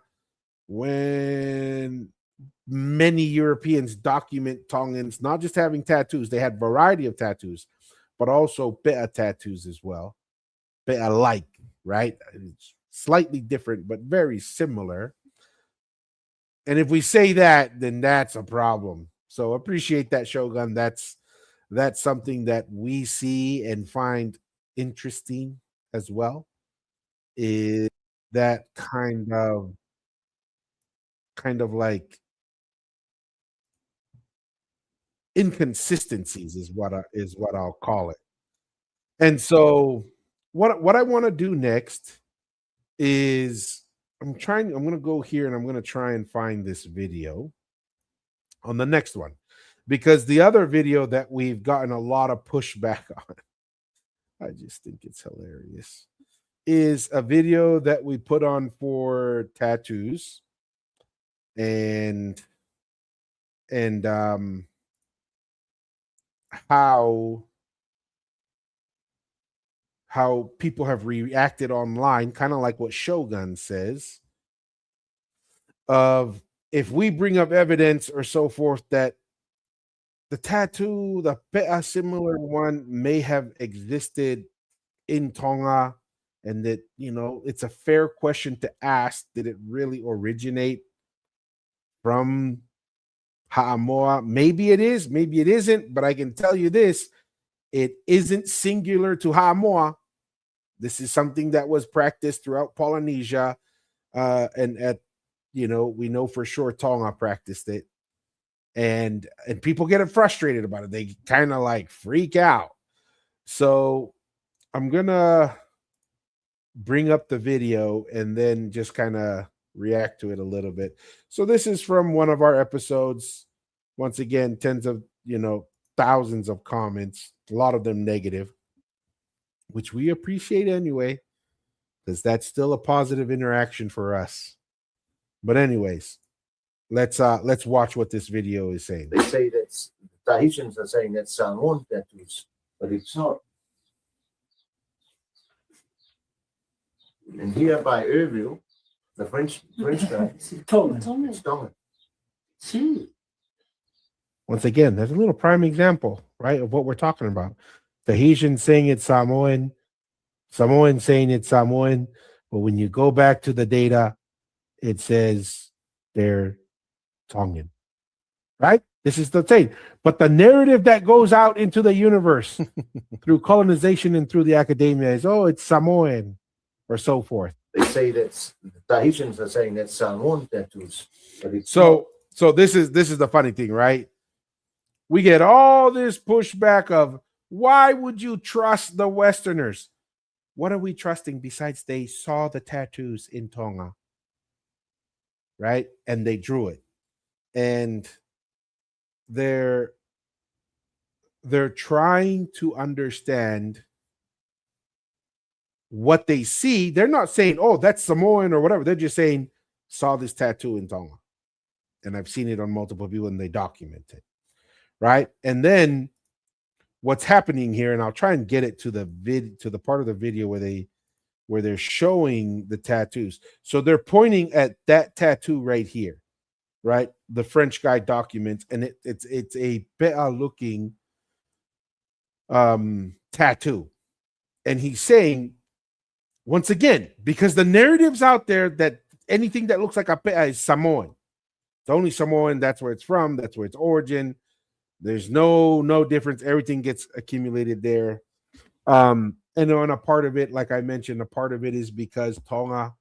when many Europeans document Tongans not just having tattoos, they had variety of tattoos, but also pe'a tattoos as well. Pe'a-like, right? It's slightly different, but very similar. And if we say that, then that's a problem. So appreciate that, Shogun. That's something that we see and find interesting as well. Is that kind of like inconsistencies is what I'll call it. And so what I want to do next is I'm going to go here and I'm going to try and find this video on the next one, because the other video that we've gotten a lot of pushback on, I just think it's hilarious, is a video that we put on for tattoos and how people have reacted online, kind of like what Shogun says, of if we bring up evidence or so forth that the tattoo, the pe'a similar one, may have existed in Tonga, and that, you know, it's a fair question to ask, did it really originate from Ha'amoa? Maybe it is, maybe it isn't, but I can tell you this, it isn't singular to Ha'amoa. This is something that was practiced throughout Polynesia. and at we know for sure Tonga practiced it, and people get frustrated about it. They kind of like freak out. So I'm gonna bring up the video and then just kind of react to it a little bit. So this is from one of our episodes. Once again, tens of thousands of comments, a lot of them negative, which we appreciate anyway, because that's still a positive interaction for us. But anyways, let's watch what this video is saying. They say that the Tahitians are saying that's Samoan tattoos, but it's not. And here by Erville, the French guy, it's Tongan. Once again, there's a little prime example, right, of what we're talking about. Tahitian saying it's Samoan, Samoan saying it's Samoan, but when you go back to the data, it says they're Tongan, right? This is the thing. But the narrative that goes out into the universe through colonization and through the academia is, oh, it's Samoan or so forth. They say that the Tahitians are saying that's Samoan tattoos, but it's so this is the funny thing, right? We get all this pushback of why would you trust the Westerners? What are we trusting besides they saw the tattoos in Tonga, right? And they drew it. And they're trying to understand what they see. They're not saying, oh, that's Samoan or whatever. They're just saying, saw this tattoo in Tonga. And I've seen it on multiple people and they document it. Right. And then what's happening here, and I'll try and get it to the part of the video where they're showing the tattoos. So they're pointing at that tattoo right here, right? The French guy documents, and it's a better looking tattoo. And he's saying, once again, because the narrative's out there that anything that looks like a pea is Samoan. It's only Samoan, that's where it's from, that's where its origin. There's no difference. Everything gets accumulated there. And on a part of it, like I mentioned, a part of it is because Tonga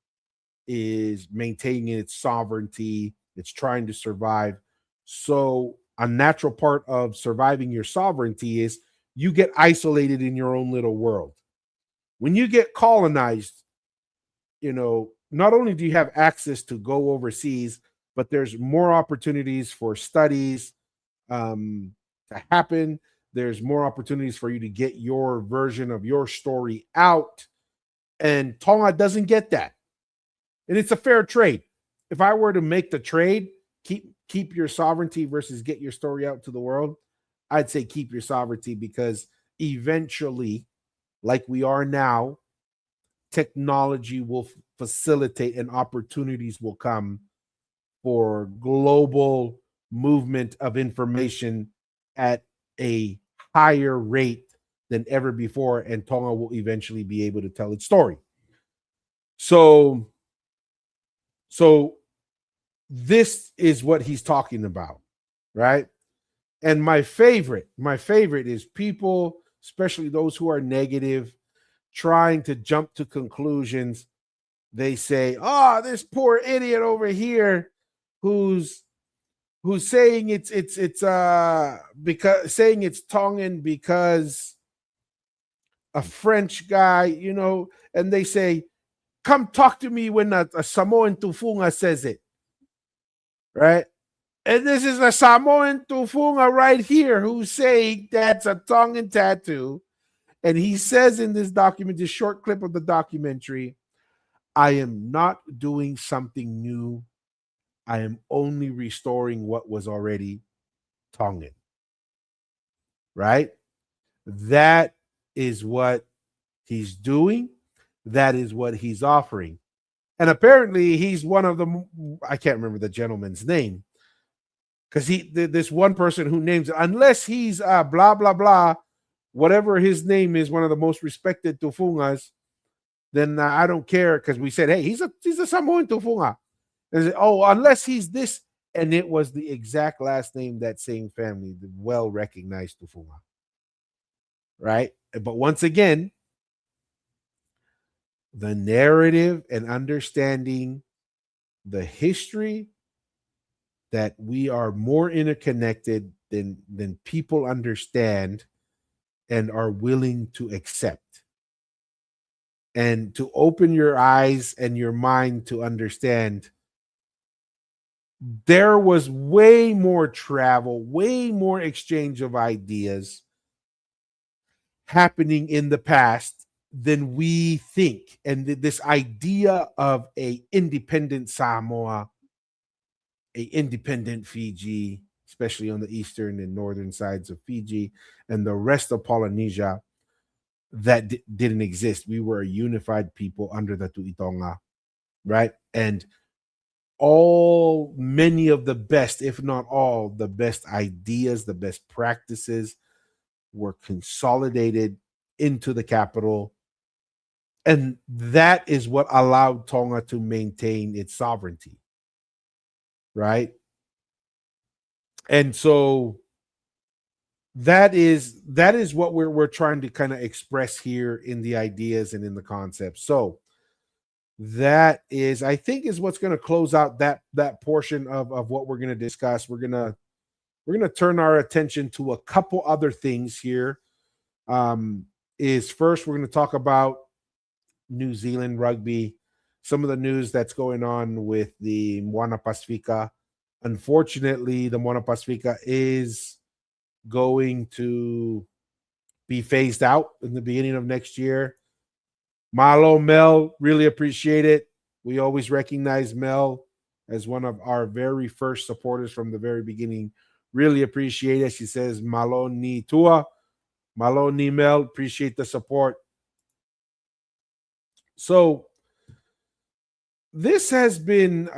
is maintaining its sovereignty. It's trying to survive. So a natural part of surviving your sovereignty is you get isolated in your own little world. When you get colonized, not only do you have access to go overseas, but there's more opportunities for studies to happen. There's more opportunities for you to get your version of your story out. And Tonga doesn't get that. And it's a fair trade. If I were to make the trade, keep your sovereignty versus get your story out to the world, I'd say keep your sovereignty, because eventually, like we are now, technology will facilitate and opportunities will come for global movement of information at a higher rate than ever before, and Tonga will eventually be able to tell its story. So this is what he's talking about, right? And my favorite is people, especially those who are negative, trying to jump to conclusions. They say, oh, this poor idiot over here who's saying it's because saying it's Tongan because a French guy, and they say, come talk to me when a Samoan Tufunga says it, right? And this is a Samoan Tufunga right here who's saying that's a Tongan tattoo. And he says in this document, this short clip of the documentary, I am not doing something new. I am only restoring what was already Tongan. Right? That is what he's doing. That is what he's offering. And apparently he's one of the, I can't remember the gentleman's name, because this one person who names it, unless he's blah, blah, blah, whatever his name is, one of the most respected Tufungas, then I don't care, because we said, hey, he's a Samoan Tufunga. And unless he's this, and it was the exact last name that same family, the well-recognized Tufunga. Right? But once again, the narrative and understanding the history that we are more interconnected than people understand and are willing to accept. And to open your eyes and your mind to understand there was way more travel, way more exchange of ideas happening in the past than we think. And this idea of a independent Samoa, a independent Fiji, especially on the eastern and northern sides of Fiji and the rest of Polynesia, that didn't exist. We were a unified people under the Tu'itonga, right? And many of the best, if not all, the best ideas, the best practices were consolidated into the capital. And that is what allowed Tonga to maintain its sovereignty, right? And so that is what we're trying to kind of express here in the ideas and in the concepts. So that is, I think, is what's going to close out that portion of what we're going to discuss. We're going to turn our attention to a couple other things here. Is first, we're going to talk about New Zealand rugby, some of the news that's going on with the Moana Pacifica. Unfortunately, the Moana Pacifica is going to be phased out in the beginning of next year. Malo, Mel, really appreciate it. We always recognize Mel as one of our very first supporters from the very beginning. Really appreciate it. She says, Malo ni tua, Malo ni Mel, appreciate the support. So this has been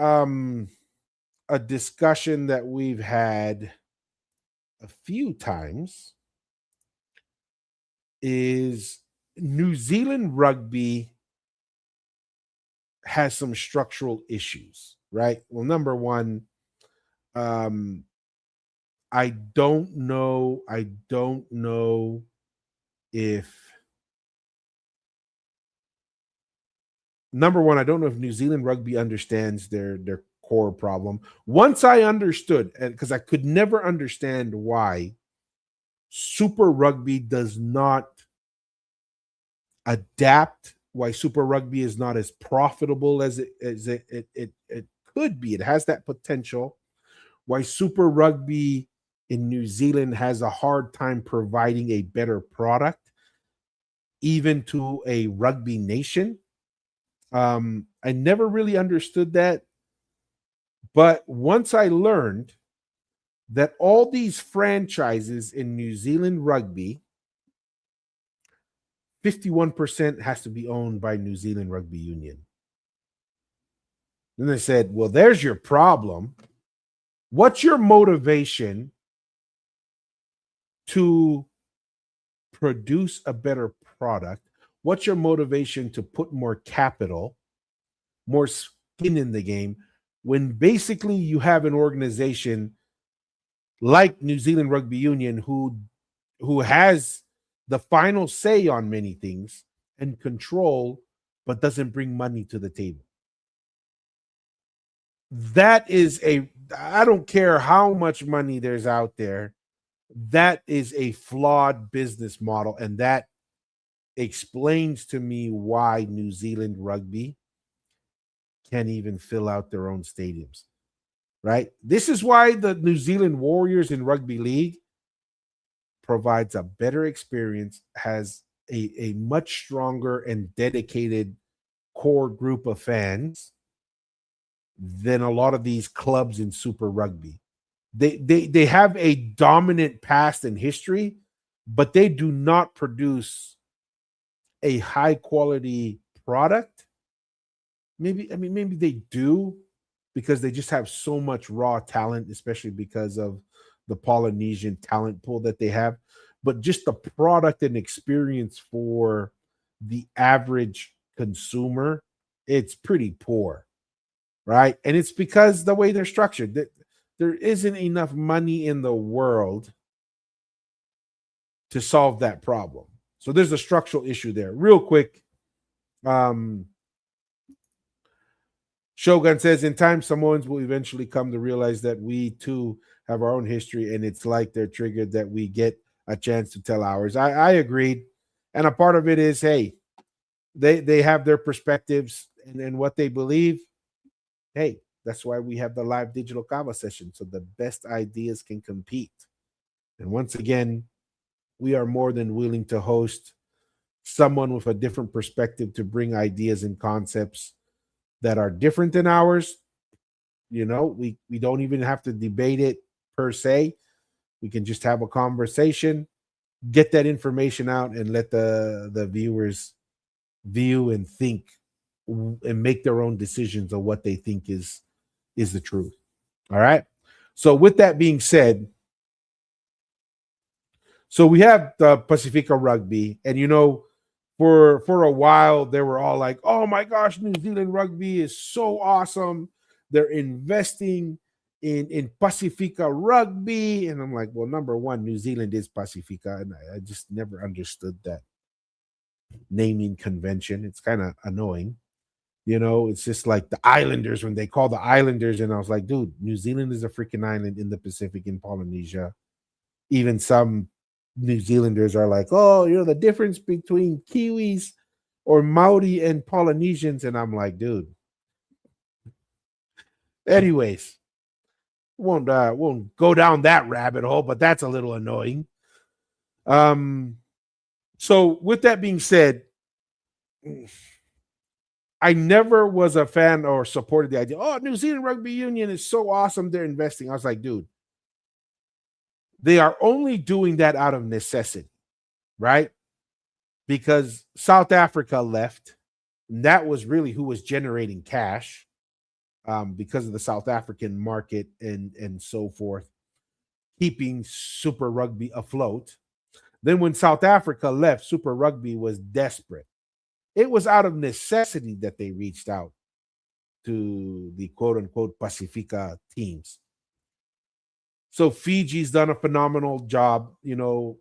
a discussion that we've had a few times. Is New Zealand rugby has some structural issues, right? Well, number one, I don't know if New Zealand rugby understands their core problem. Once I understood, and because I could never understand why Super Rugby does not adapt, why Super Rugby is not as profitable as it could be. It has that potential. Why Super Rugby in New Zealand has a hard time providing a better product, even to a rugby nation. I never really understood that. But once I learned that all these franchises in New Zealand rugby, 51% has to be owned by New Zealand Rugby Union. Then they said, well, there's your problem. What's your motivation to produce a better product? What's your motivation to put more capital, more skin in the game, when basically you have an organization like New Zealand Rugby Union who has the final say on many things and control, but doesn't bring money to the table? That is I don't care how much money there's out there, that is a flawed business model. And that explains to me why New Zealand rugby can't even fill out their own stadiums, right? This is why the New Zealand Warriors in Rugby League provides a better experience, has a much stronger and dedicated core group of fans than a lot of these clubs in Super Rugby. They have a dominant past and history, but they do not produce a high quality product. Maybe they do, because they just have so much raw talent, especially because of the Polynesian talent pool that they have. But just the product and experience for the average consumer, it's pretty poor, right? And it's because the way they're structured, that there isn't enough money in the world to solve that problem. So there's a structural issue there. Real quick, Shogun says, in time, Samoans will eventually come to realize that we too have our own history, and it's like they're triggered that we get a chance to tell ours. I agreed. And a part of it is, hey, they have their perspectives and what they believe. Hey, that's why we have the live digital kava session, so the best ideas can compete. And once again, we are more than willing to host someone with a different perspective to bring ideas and concepts that are different than ours. You know, we don't even have to debate it per se. We can just have a conversation, get that information out, and let the viewers view and think and make their own decisions of what they think is the truth. All right. So with that being said, so we have the Pacifica Rugby, and you know, for a while they were all like, "Oh my gosh, New Zealand rugby is so awesome. They're investing in Pacifica Rugby," and I'm like, "Well, number one, New Zealand is Pacifica, and I just never understood that naming convention. It's kind of annoying." You know, it's just like the Islanders when they call the Islanders, and I was like, dude, New Zealand is a freaking island in the Pacific in Polynesia. Even some New Zealanders are like, oh, you know, the difference between Kiwis or Maori and Polynesians. And I'm like, dude. Anyways, won't go down that rabbit hole, but that's a little annoying. So with that being said, I never was a fan or supported the idea. Oh, New Zealand Rugby Union is so awesome. They're investing. I was like, dude, they are only doing that out of necessity, right? Because South Africa left. And that was really who was generating cash because of the South African market and so forth, keeping Super Rugby afloat. Then when South Africa left, Super Rugby was desperate. It was out of necessity that they reached out to the quote unquote Pacifica teams. So Fiji's done a phenomenal job. You know,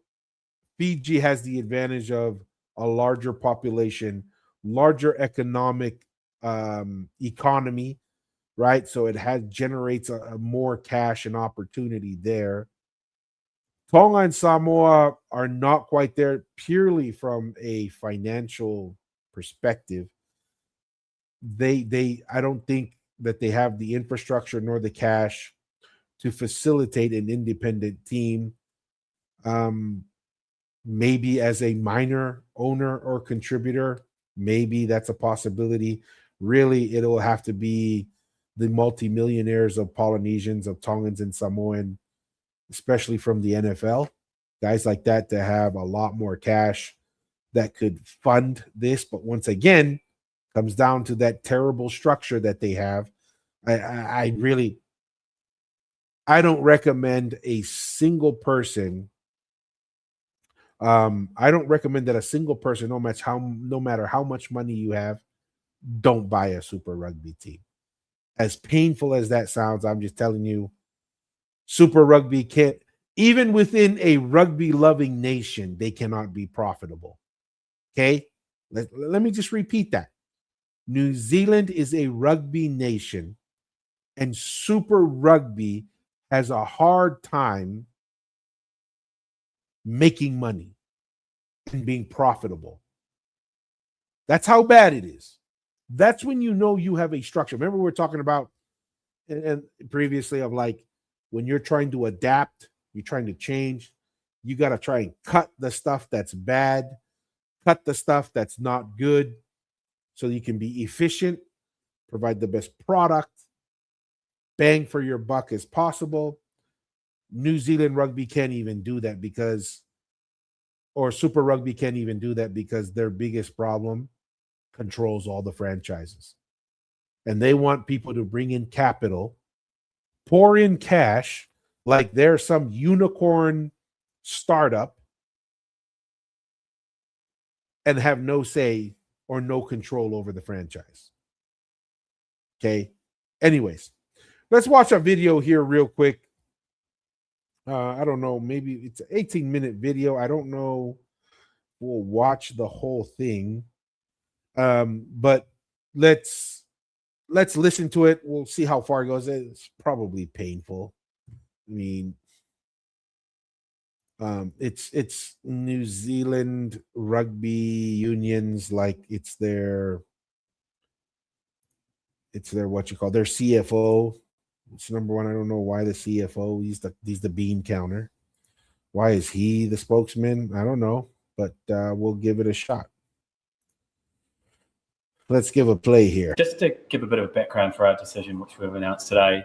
Fiji has the advantage of a larger population, larger economic economy, right? So it generates a more cash and opportunity there. Tonga and Samoa are not quite there purely from a financial perspective. I don't think that they have the infrastructure nor the cash to facilitate an independent team. Maybe as a minor owner or contributor, maybe that's a possibility. Really, it'll have to be the multimillionaires of Polynesians, of Tongans and Samoan, especially from the NFL, guys like that have a lot more cash that could fund this. But once again, comes down to that terrible structure that they have. I don't recommend a single person. I don't recommend that a single person, no matter how much money you have, don't buy a Super Rugby team. As painful as that sounds, I'm just telling you, Super Rugby can't, even within a rugby loving nation, they cannot be profitable. Okay? Let me just repeat that. New Zealand is a rugby nation, and Super Rugby has a hard time making money and being profitable. That's how bad it is. That's when you know you have a structure. Remember, we were talking about and previously of like when you're trying to adapt, you're trying to change, you got to try and cut the stuff that's bad, cut the stuff that's not good, so you can be efficient, provide the best product, bang for your buck as possible. New Zealand Rugby can't even do that or Super Rugby can't even do that because their biggest problem controls all the franchises. And they want people to bring in capital, pour in cash, like they're some unicorn startup, and have no say or no control over the franchise. Okay. Anyways, let's watch a video here real quick. I don't know, maybe it's an 18-minute video. I don't know. We'll watch the whole thing. But let's let's listen to it. We'll see how far it goes. It's probably painful. I mean, it's New Zealand rugby unions, like it's their what you call their CFO. It's number one. I don't know why the CFO. He's the bean counter. Why is he the spokesman? I don't know, but we'll give it a shot. Let's give a play here. Just to give a bit of background for our decision, which we've announced today,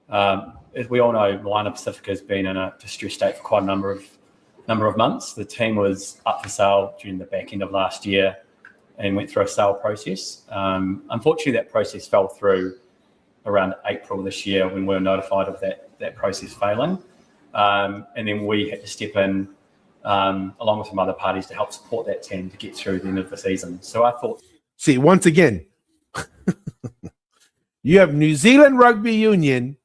as we all know, Moana Pacifica has been in a distressed state for quite a number of months. The team was up for sale during the back end of last year and went through a sale process. Unfortunately, that process fell through around April this year when we were notified of that process failing. And then we had to step in along with some other parties to help support that team to get through the end of the season. So I thought... See, once again, you have New Zealand Rugby Union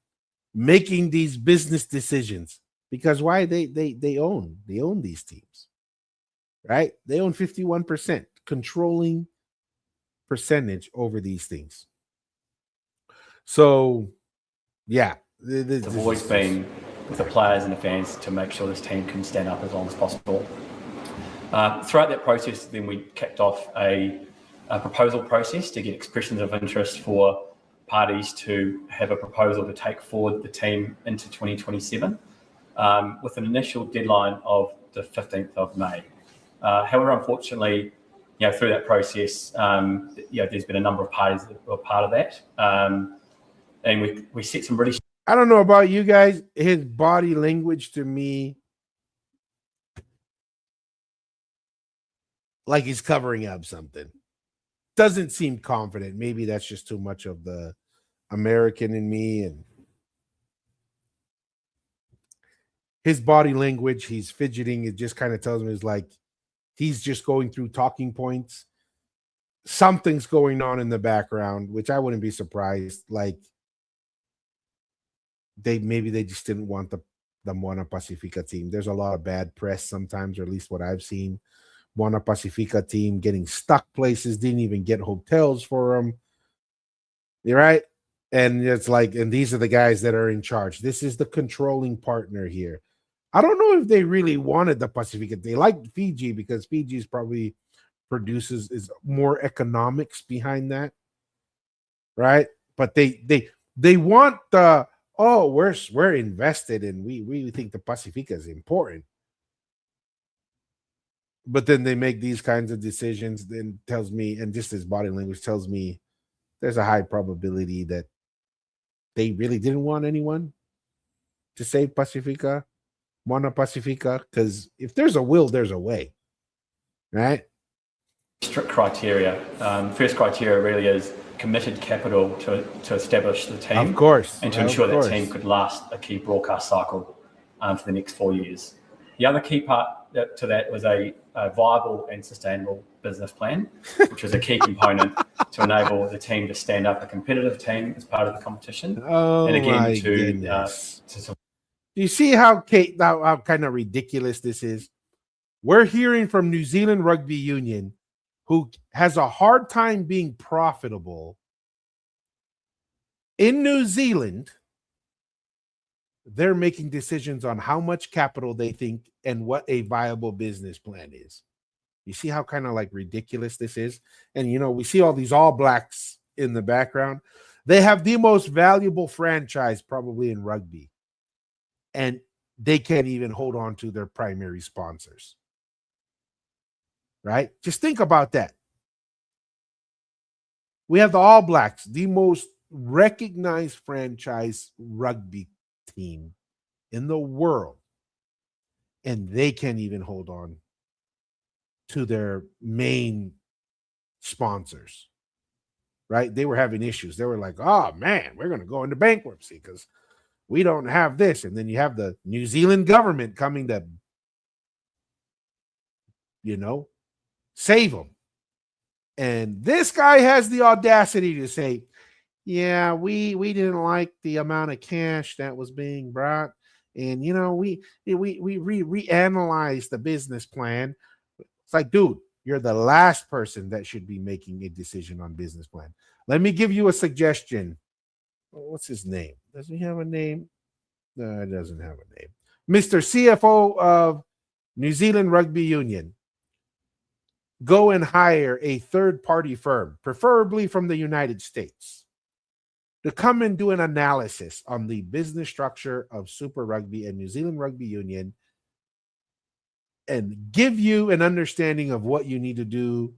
making these business decisions because why? They own these teams, right? They own 51%, controlling percentage over these things. So, yeah. I've always been with the players and the fans to make sure this team can stand up as long as possible. Throughout that process, then we kicked off a proposal process to get expressions of interest for parties to have a proposal to take forward the team into 2027 with an initial deadline of the 15th of May. However, unfortunately, through that process, there's been a number of parties that were part of that. And we set some really... I don't know about you guys. His body language to me, like he's covering up something. Doesn't seem confident. Maybe that's just too much of the American in me. And his body language, he's fidgeting. It just kind of tells me it's like he's just going through talking points. Something's going on in the background, which I wouldn't be surprised. Like maybe they just didn't want the Moana Pacifica team. There's a lot of bad press sometimes, or at least what I've seen. Moana Pacifica team getting stuck places, didn't even get hotels for them. You're right. And it's like, and these are the guys that are in charge. This is the controlling partner here. I don't know if they really wanted the Pacifica. They liked Fiji because Fiji's probably is more economics behind that. Right. But they want the, we're invested and we really think the Pacifica is important. But then they make these kinds of decisions, then tells me, and just his body language tells me there's a high probability that they really didn't want anyone to save Pacifica, Moana Pacifica, because if there's a will, there's a way, right? Strict criteria. First criteria really is committed capital to establish the team. Of course. And to ensure that team could last a key broadcast cycle for the next 4 years. The other key part to that was a viable and sustainable business plan, which was a key component to enable the team to stand up a competitive team as part of the competition. And again, you see how kind of ridiculous this is? We're hearing from New Zealand Rugby Union, who has a hard time being profitable in New Zealand. They're making decisions on how much capital they think and what a viable business plan is. You see how kind of like ridiculous this is? And, we see all these All Blacks in the background. They have the most valuable franchise probably in rugby. And they can't even hold on to their primary sponsors. Right? Just think about that. We have the All Blacks, the most recognized franchise rugby team in the world, and they can't even hold on to their main sponsors, right? They were having issues. They were like, oh man, we're going to go into bankruptcy because we don't have this. And then you have the New Zealand government coming to, save them. And this guy has the audacity to say, yeah, we didn't like the amount of cash that was being brought. And, we reanalyzed the business plan. It's like, dude, you're the last person that should be making a decision on business plan. Let me give you a suggestion. What's his name? Does he have a name? No, it doesn't have a name. Mr. CFO of New Zealand Rugby Union. Go and hire a third-party firm, preferably from the United States, to come and do an analysis on the business structure of Super Rugby and New Zealand Rugby Union and give you an understanding of what you need to do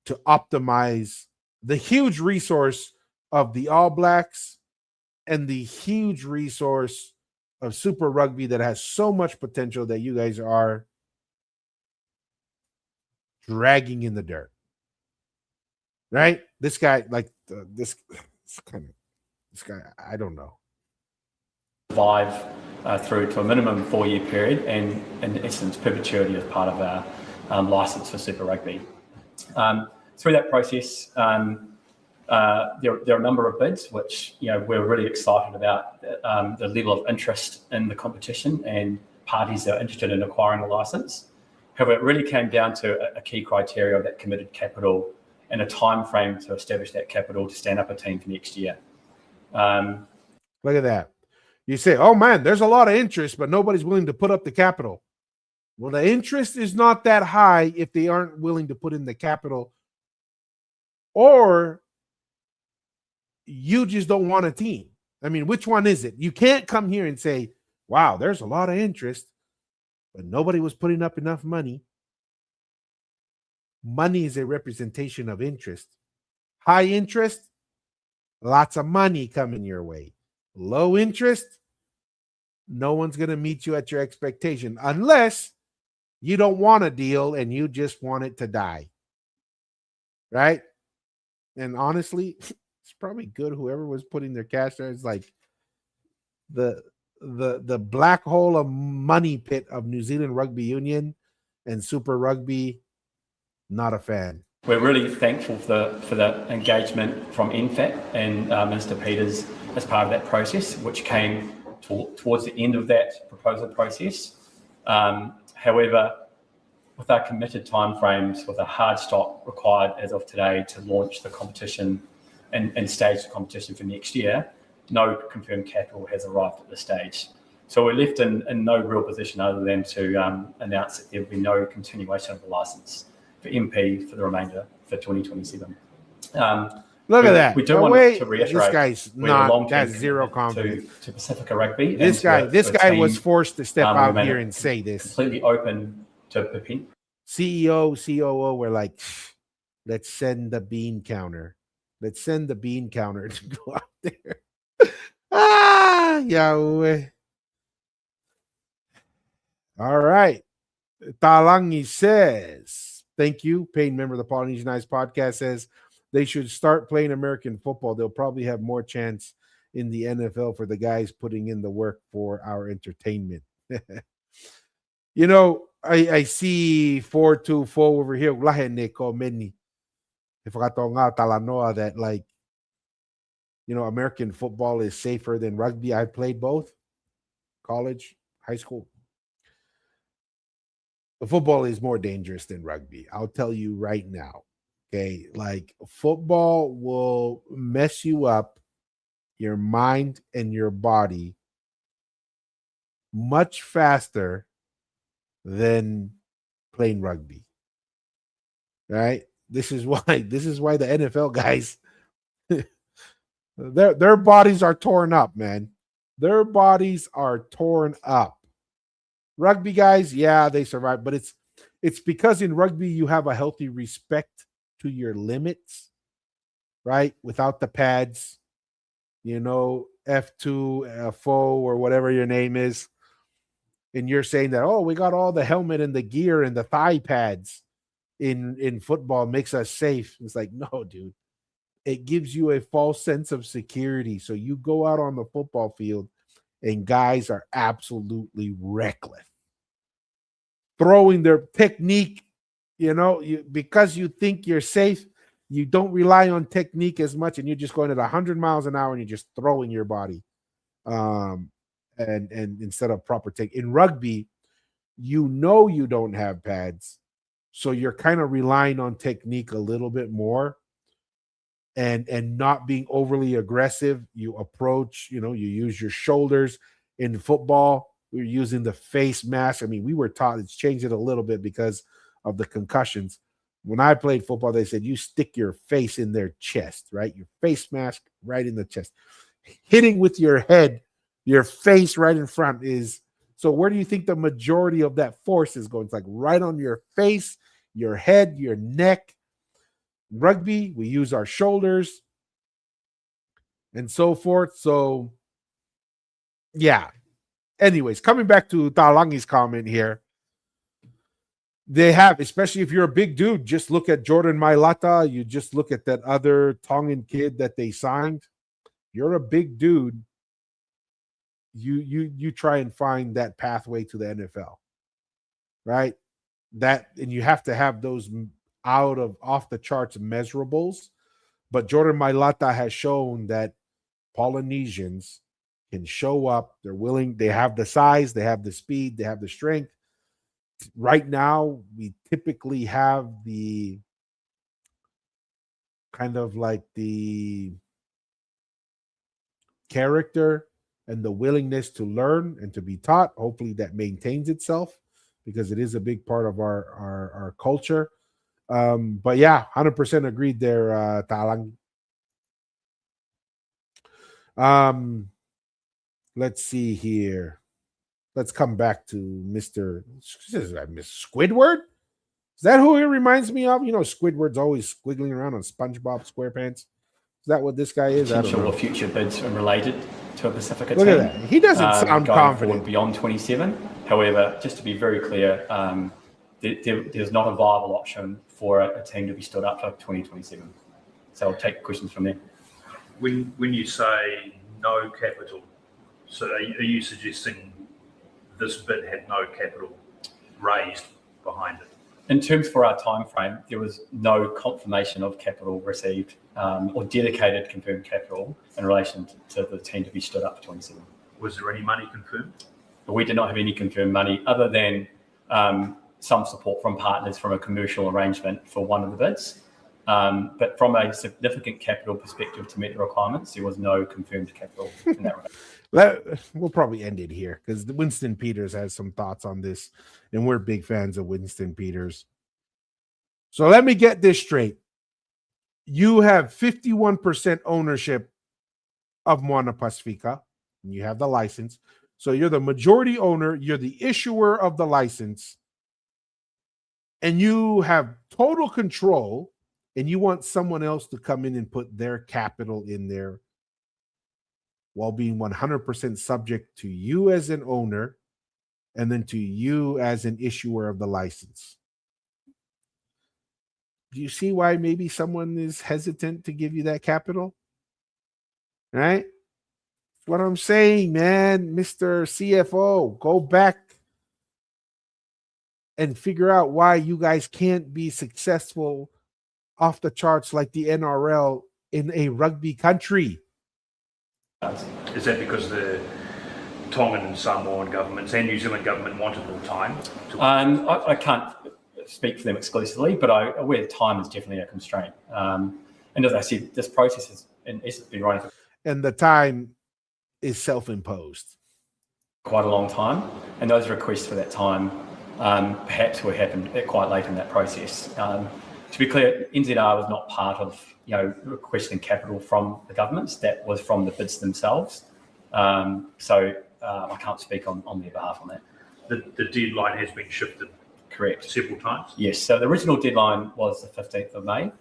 to optimize the huge resource of the All Blacks and the huge resource of Super Rugby that has so much potential that you guys are dragging in the dirt. Right? This guy, like this guy, I don't know. Survive through to a minimum 4-year period and in essence perpetuity as part of our license for Super Rugby. Through that process, there are a number of bids which we're really excited about the level of interest in the competition and parties that are interested in acquiring the license. However, it really came down to a key criteria of that committed capital and a time frame to establish that capital to stand up a team for next year. Look at that. You say, oh man, there's a lot of interest, but nobody's willing to put up the capital. Well, the interest is not that high if they aren't willing to put in the capital, or you just don't want a team. I mean, which one is it? You can't come here and say, wow, there's a lot of interest, but nobody was putting up enough money. Money is a representation of interest. High interest, lots of money coming your way. Low interest, no one's going to meet you at your expectation unless you don't want a deal and you just want it to die. Right? And honestly, it's probably good whoever was putting their cash there is like the black hole of money pit of New Zealand Rugby Union and Super Rugby. Not a fan. We're really thankful for the engagement from NFAT and Minister Peters as part of that process, which came towards the end of that proposal process. However, with our committed timeframes, with a hard stop required as of today to launch the competition and stage the competition for next year, no confirmed capital has arrived at this stage. So we're left in no real position other than to announce that there will be no continuation of the licence for MP for the remainder for 2027. Look at that. We do want to reiterate this guy's not, that's zero confidence. To Pacifica Rugby. This guy was forced to step out here and say this. Completely open to CEO, COO were like, let's send the bean counter. Let's send the bean counter to go out there. Yahweh. All right. Talangi says, thank you. Paying member of the Polynesian Eyes podcast says they should start playing American football. They'll probably have more chance in the NFL for the guys putting in the work for our entertainment. I see 424 over here. If I got talanoa that American football is safer than rugby. I played both, college, high school. The football is more dangerous than rugby. I'll tell you right now. Okay, football will mess you up, your mind and your body, much faster than playing rugby. Right? This is why the NFL guys their bodies are torn up, man. Their bodies are torn up. Rugby guys, yeah, they survive, but it's because in rugby you have a healthy respect to your limits, right? Without the pads, F2, FO, or whatever your name is. And you're saying that, oh, we got all the helmet and the gear and the thigh pads in football makes us safe. It's like, no, dude. It gives you a false sense of security. So you go out on the football field and guys are absolutely reckless. Throwing their technique, because you think you're safe, you don't rely on technique as much, and you're just going at 100 miles an hour and you're just throwing your body. And instead of proper take. In rugby, you don't have pads. So you're kind of relying on technique a little bit more. and not being overly aggressive. You approach, you use your shoulders. In football, we were using the face mask. I mean, we were taught, it's changed it a little bit because of the concussions. When I played football, they said you stick your face in their chest, right? Your face mask right in the chest. Hitting with your head, your face right in front is, so where do you think the majority of that force is going? It's like right on your face, your head, your neck. Rugby, we use our shoulders and so forth. So, yeah. Anyways, coming back to Talangi's comment here, they have, especially if you're a big dude, just look at Jordan Mailata. You just look at that other Tongan kid that they signed. You're a big dude. You try and find that pathway to the NFL, right? That, and you have to have those off the charts measurables. But Jordan Mailata has shown that Polynesians can show up. They're willing. They have the size. They have the speed. They have the strength. Right now, we typically have the kind of like the character and the willingness to learn and to be taught. Hopefully that maintains itself because it is a big part of our culture. But yeah, 100% agreed there, Talang. Let's see here. Let's come back to Mr. Squidward. Is that who he reminds me of? Squidward's always squiggling around on SpongeBob SquarePants. Is that what this guy is? I don't know. Potential future bids related to a Pacifica Look team. at that. He doesn't sound going confident. forward beyond 27. However, just to be very clear, there's not a viable option for a team to be stood up for 2027. So I'll take questions from there. When you say no capital, so are you suggesting this bid had no capital raised behind it? In terms for our time frame, there was no confirmation of capital received or dedicated confirmed capital in relation to the team to be stood up for 27. Was there any money confirmed? We did not have any confirmed money other than some support from partners from a commercial arrangement for one of the bids. But from a significant capital perspective to meet the requirements, there was no confirmed capital in that regard. We'll probably end it here because Winston Peters has some thoughts on this, and we're big fans of Winston Peters. So let me get this straight. You have 51% ownership of Moana Pacifica, and you have the license. So you're the majority owner, you're the issuer of the license, and you have total control, and you want someone else to come in and put their capital in there while being 100% subject to you as an owner and then to you as an issuer of the license. Do you see why maybe someone is hesitant to give you that capital? Right? What I'm saying, man, Mr. CFO, go back and figure out why you guys can't be successful off the charts like the NRL in a rugby country. Is that because the Tongan and Samoan governments and New Zealand government wanted more time? I can't speak for them exclusively, but I'm aware time is definitely a constraint. And as I said, this process has in essence been running for and the time is self-imposed. Quite a long time, and those requests for that time perhaps were happened quite late in that process. To be clear, NZR was not part of requesting capital from the governments. That was from the bids themselves. So I can't speak on their behalf on that. The deadline has been shifted. Correct. Several times. Yes. So the original deadline was the 15th of May.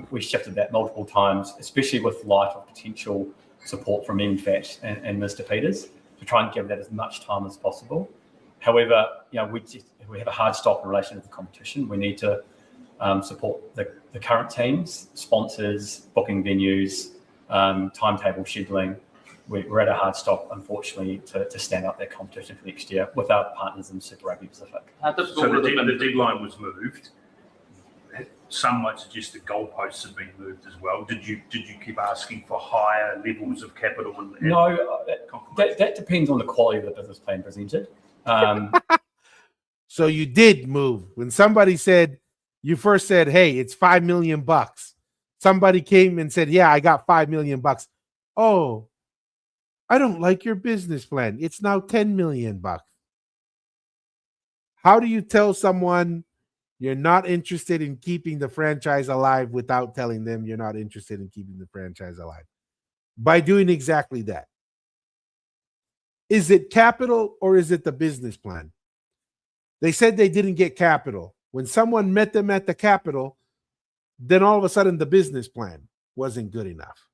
We shifted that multiple times, especially with light of potential support from MFAT and Mr. Peters to try and give that as much time as possible. However, we have a hard stop in relation to the competition. We need to support the current teams, sponsors, booking venues, timetable scheduling. We're at a hard stop, unfortunately, to stand up that competition for next year with our partners in Super Rugby Pacific. So the deadline was moved. Some might suggest the goalposts have been moved as well. Did you keep asking for higher levels of capital? No, that depends on the quality of the business plan presented. So you did move when somebody said, you first said, "Hey, it's $5 million." Somebody came and said, "Yeah, I got $5 million." Oh, I don't like your business plan. It's now $10 million. How do you tell someone you're not interested in keeping the franchise alive without telling them you're not interested in keeping the franchise alive? By doing exactly that. Is it capital or is it the business plan? They said they didn't get capital. When someone met them at the capital, then all of a sudden the business plan wasn't good enough.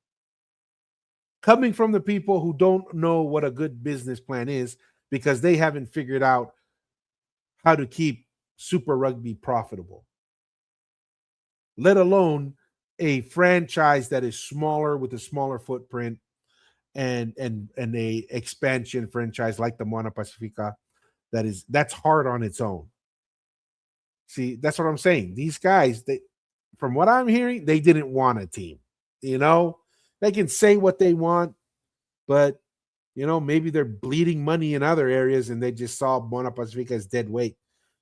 Coming from the people who don't know what a good business plan is because they haven't figured out how to keep Super Rugby profitable, let alone a franchise that is smaller with a smaller footprint and a expansion franchise like the Moana Pacifica that's hard on its own. See, that's what I'm saying. These guys, from what I'm hearing, they didn't want a team. They can say what they want, but maybe they're bleeding money in other areas and they just saw Moana Pacifica as dead weight.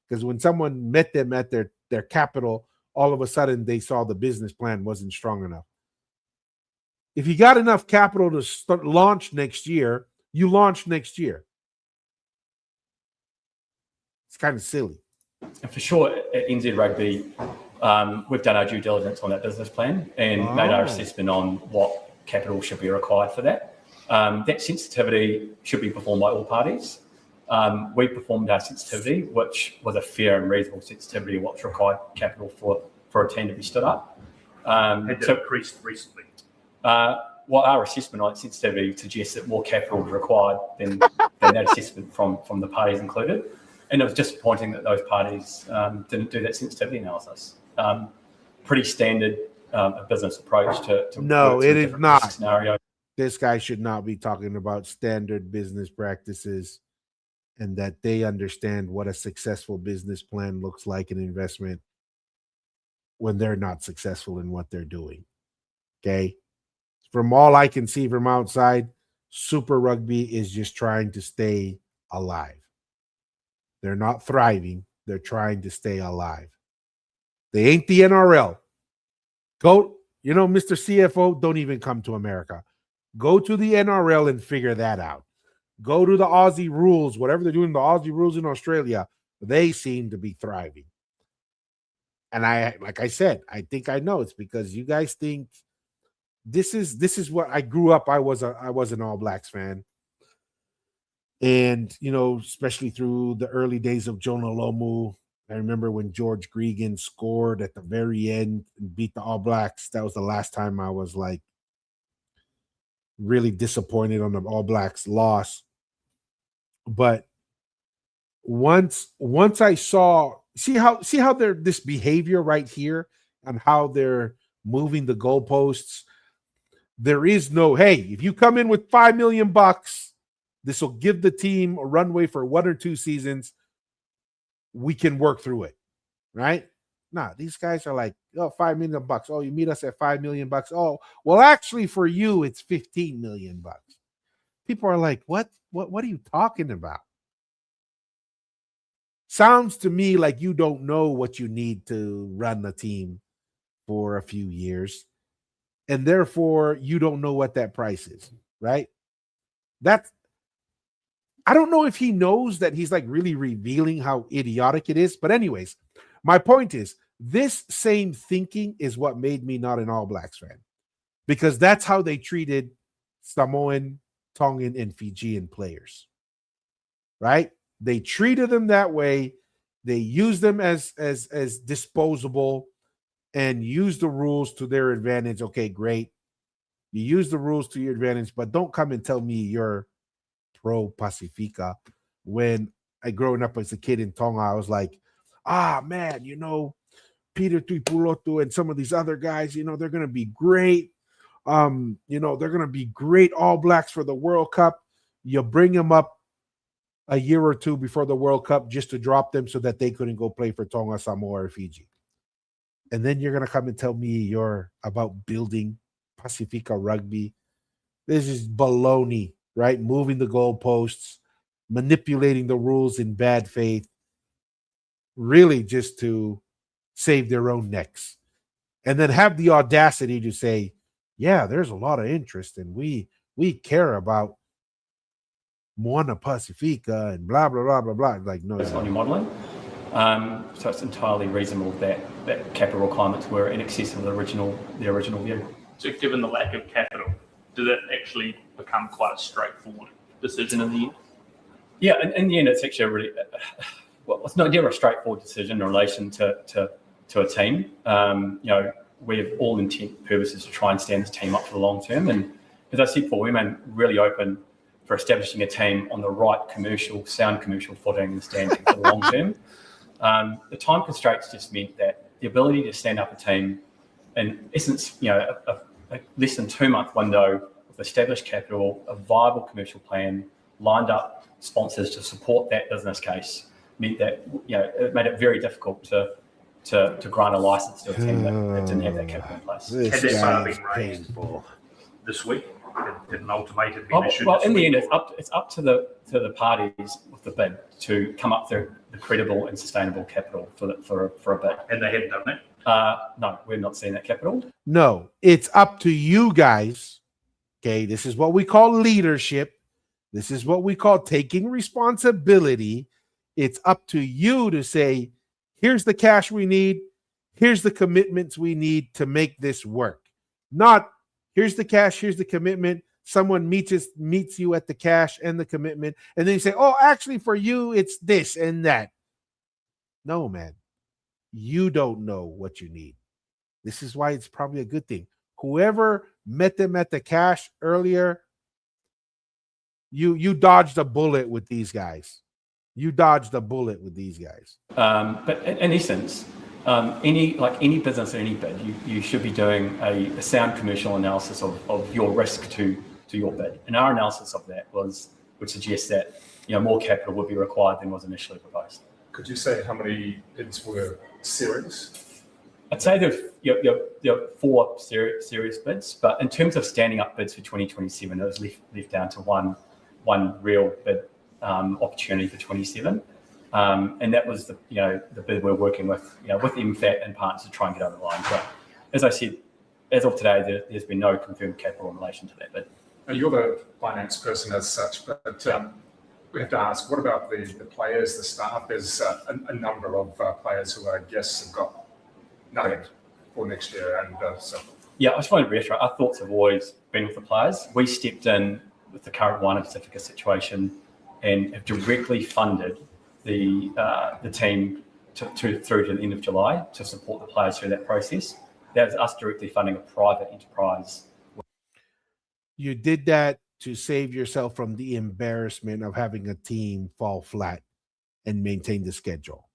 Because when someone met them at their capital, all of a sudden they saw the business plan wasn't strong enough. If you got enough capital to launch next year, you launch next year. It's kind of silly. And for sure, at NZ Rugby, we've done our due diligence on that business plan and made our assessment on what capital should be required for that. That sensitivity should be performed by all parties. We performed our sensitivity, which was a fair and reasonable sensitivity of what's required capital for a team to be stood up. Had that increased recently? Well, our assessment on sensitivity suggests that more capital was required than that assessment from the parties included. And it was disappointing that those parties didn't do that sensitivity analysis. Pretty standard business approach to no, it is not. Scenario. This guy should not be talking about standard business practices and that they understand what a successful business plan looks like in investment when they're not successful in what they're doing. Okay? From all I can see from outside, Super Rugby is just trying to stay alive. They're not thriving. They're trying to stay alive. They ain't the NRL. Go, Mr. CFO, don't even come to America. Go to the NRL and figure that out. Go to the Aussie rules, whatever they're doing, the Aussie rules in Australia. They seem to be thriving. And like I said, I think I know it's because you guys think this is what I grew up. I was an All Blacks fan. And, especially through the early days of Jonah Lomu, I remember when George Gregan scored at the very end and beat the All Blacks. That was the last time I was like really disappointed on the All Blacks loss. But once I saw, see how they're this behavior right here and how they're moving the goalposts. There is no, hey, if you come in with $5 million, this will give the team a runway for 1 or 2 seasons. We can work through it, right? Nah, these guys are like, oh, $5 million. Oh, you meet us at $5 million. Oh, well, actually, for you, it's $15 million. People are like, what are you talking about? Sounds to me like you don't know what you need to run the team for a few years. And therefore, you don't know what that price is, right? I don't know if he knows that he's like really revealing how idiotic it is. But anyways, my point is this same thinking is what made me not an All Blacks fan, because that's how they treated Samoan, Tongan, and Fijian players, right? They treated them that way. They used them as disposable and used the rules to their advantage. Okay, great. You use the rules to your advantage, but don't come and tell me you're pro Pacifica. When I growing up as a kid in Tonga, I was like, man, Peter Tuipulotu and some of these other guys, they're going to be great. They're going to be great All Blacks for the World Cup. You bring them up a year or two before the World Cup just to drop them so that they couldn't go play for Tonga, Samoa, or Fiji. And then you're going to come and tell me you're about building Pacifica rugby. This is baloney, right? Moving the goalposts, manipulating the rules in bad faith, really just to save their own necks. and then have the audacity to say, yeah, there's a lot of interest and we care about Moana Pacifica and blah, blah, blah, blah, blah. Like, no, on your modelling. So it's entirely reasonable that capital requirements were in excess of the original view. So given the lack of capital, did it actually become quite a straightforward decision in the end? Yeah, in the end, it's actually a really, well, it's not never a straightforward decision in relation to a team. We have all intent purposes to try and stand this team up for the long term. And as I said before, we remain really open for establishing a team on the right sound commercial footing and standing for the long term. The time constraints just meant that the ability to stand up a team, in essence, a less than 2-month window with established capital, a viable commercial plan, lined up sponsors to support that business case, meant that it made it very difficult to grant a license to a team that didn't have that capital in place. Had that part been raised this week? Did an ultimatum be issued? Well, in the end, it's up to the parties with the bid to come up with the credible and sustainable capital for a bid. And they hadn't done that? No, we've not seen that capital. No, it's up to you guys. Okay, this is what we call leadership. This is what we call taking responsibility. It's up to you to say, here's the cash we need. Here's the commitments we need to make this work. Not, here's the cash, here's the commitment. Someone meets you at the cash and the commitment. And then you say, oh, actually for you, it's this and that. No, man. You don't know what you need. This is why it's probably a good thing. Whoever met them at the cash earlier, you dodged a bullet with these guys. You dodged a bullet with these guys. But in essence, any business or any bid, you should be doing a sound commercial analysis of your risk to your bid. And our analysis of that would suggest that more capital would be required than was initially proposed. Could you say how many bids were serious? I'd say there are 4 serious bids, but in terms of standing up bids for 2027, it was left down to one real bid opportunity for 27, and that was the bid we're working with with MFAT and partners to try and get over the line. But as I said, as of today, there's been no confirmed capital in relation to that bid. You're the finance person as such, but we have to ask, what about the players, the staff? There's a number of players who I guess have got nothing for next year, and so. Yeah, I just want to reiterate, our thoughts have always been with the players. We stepped in with the current Moana Pacifica situation and have directly funded the team through to the end of July to support the players through that process. That was us directly funding a private enterprise. You did that to save yourself from the embarrassment of having a team fall flat and maintain the schedule.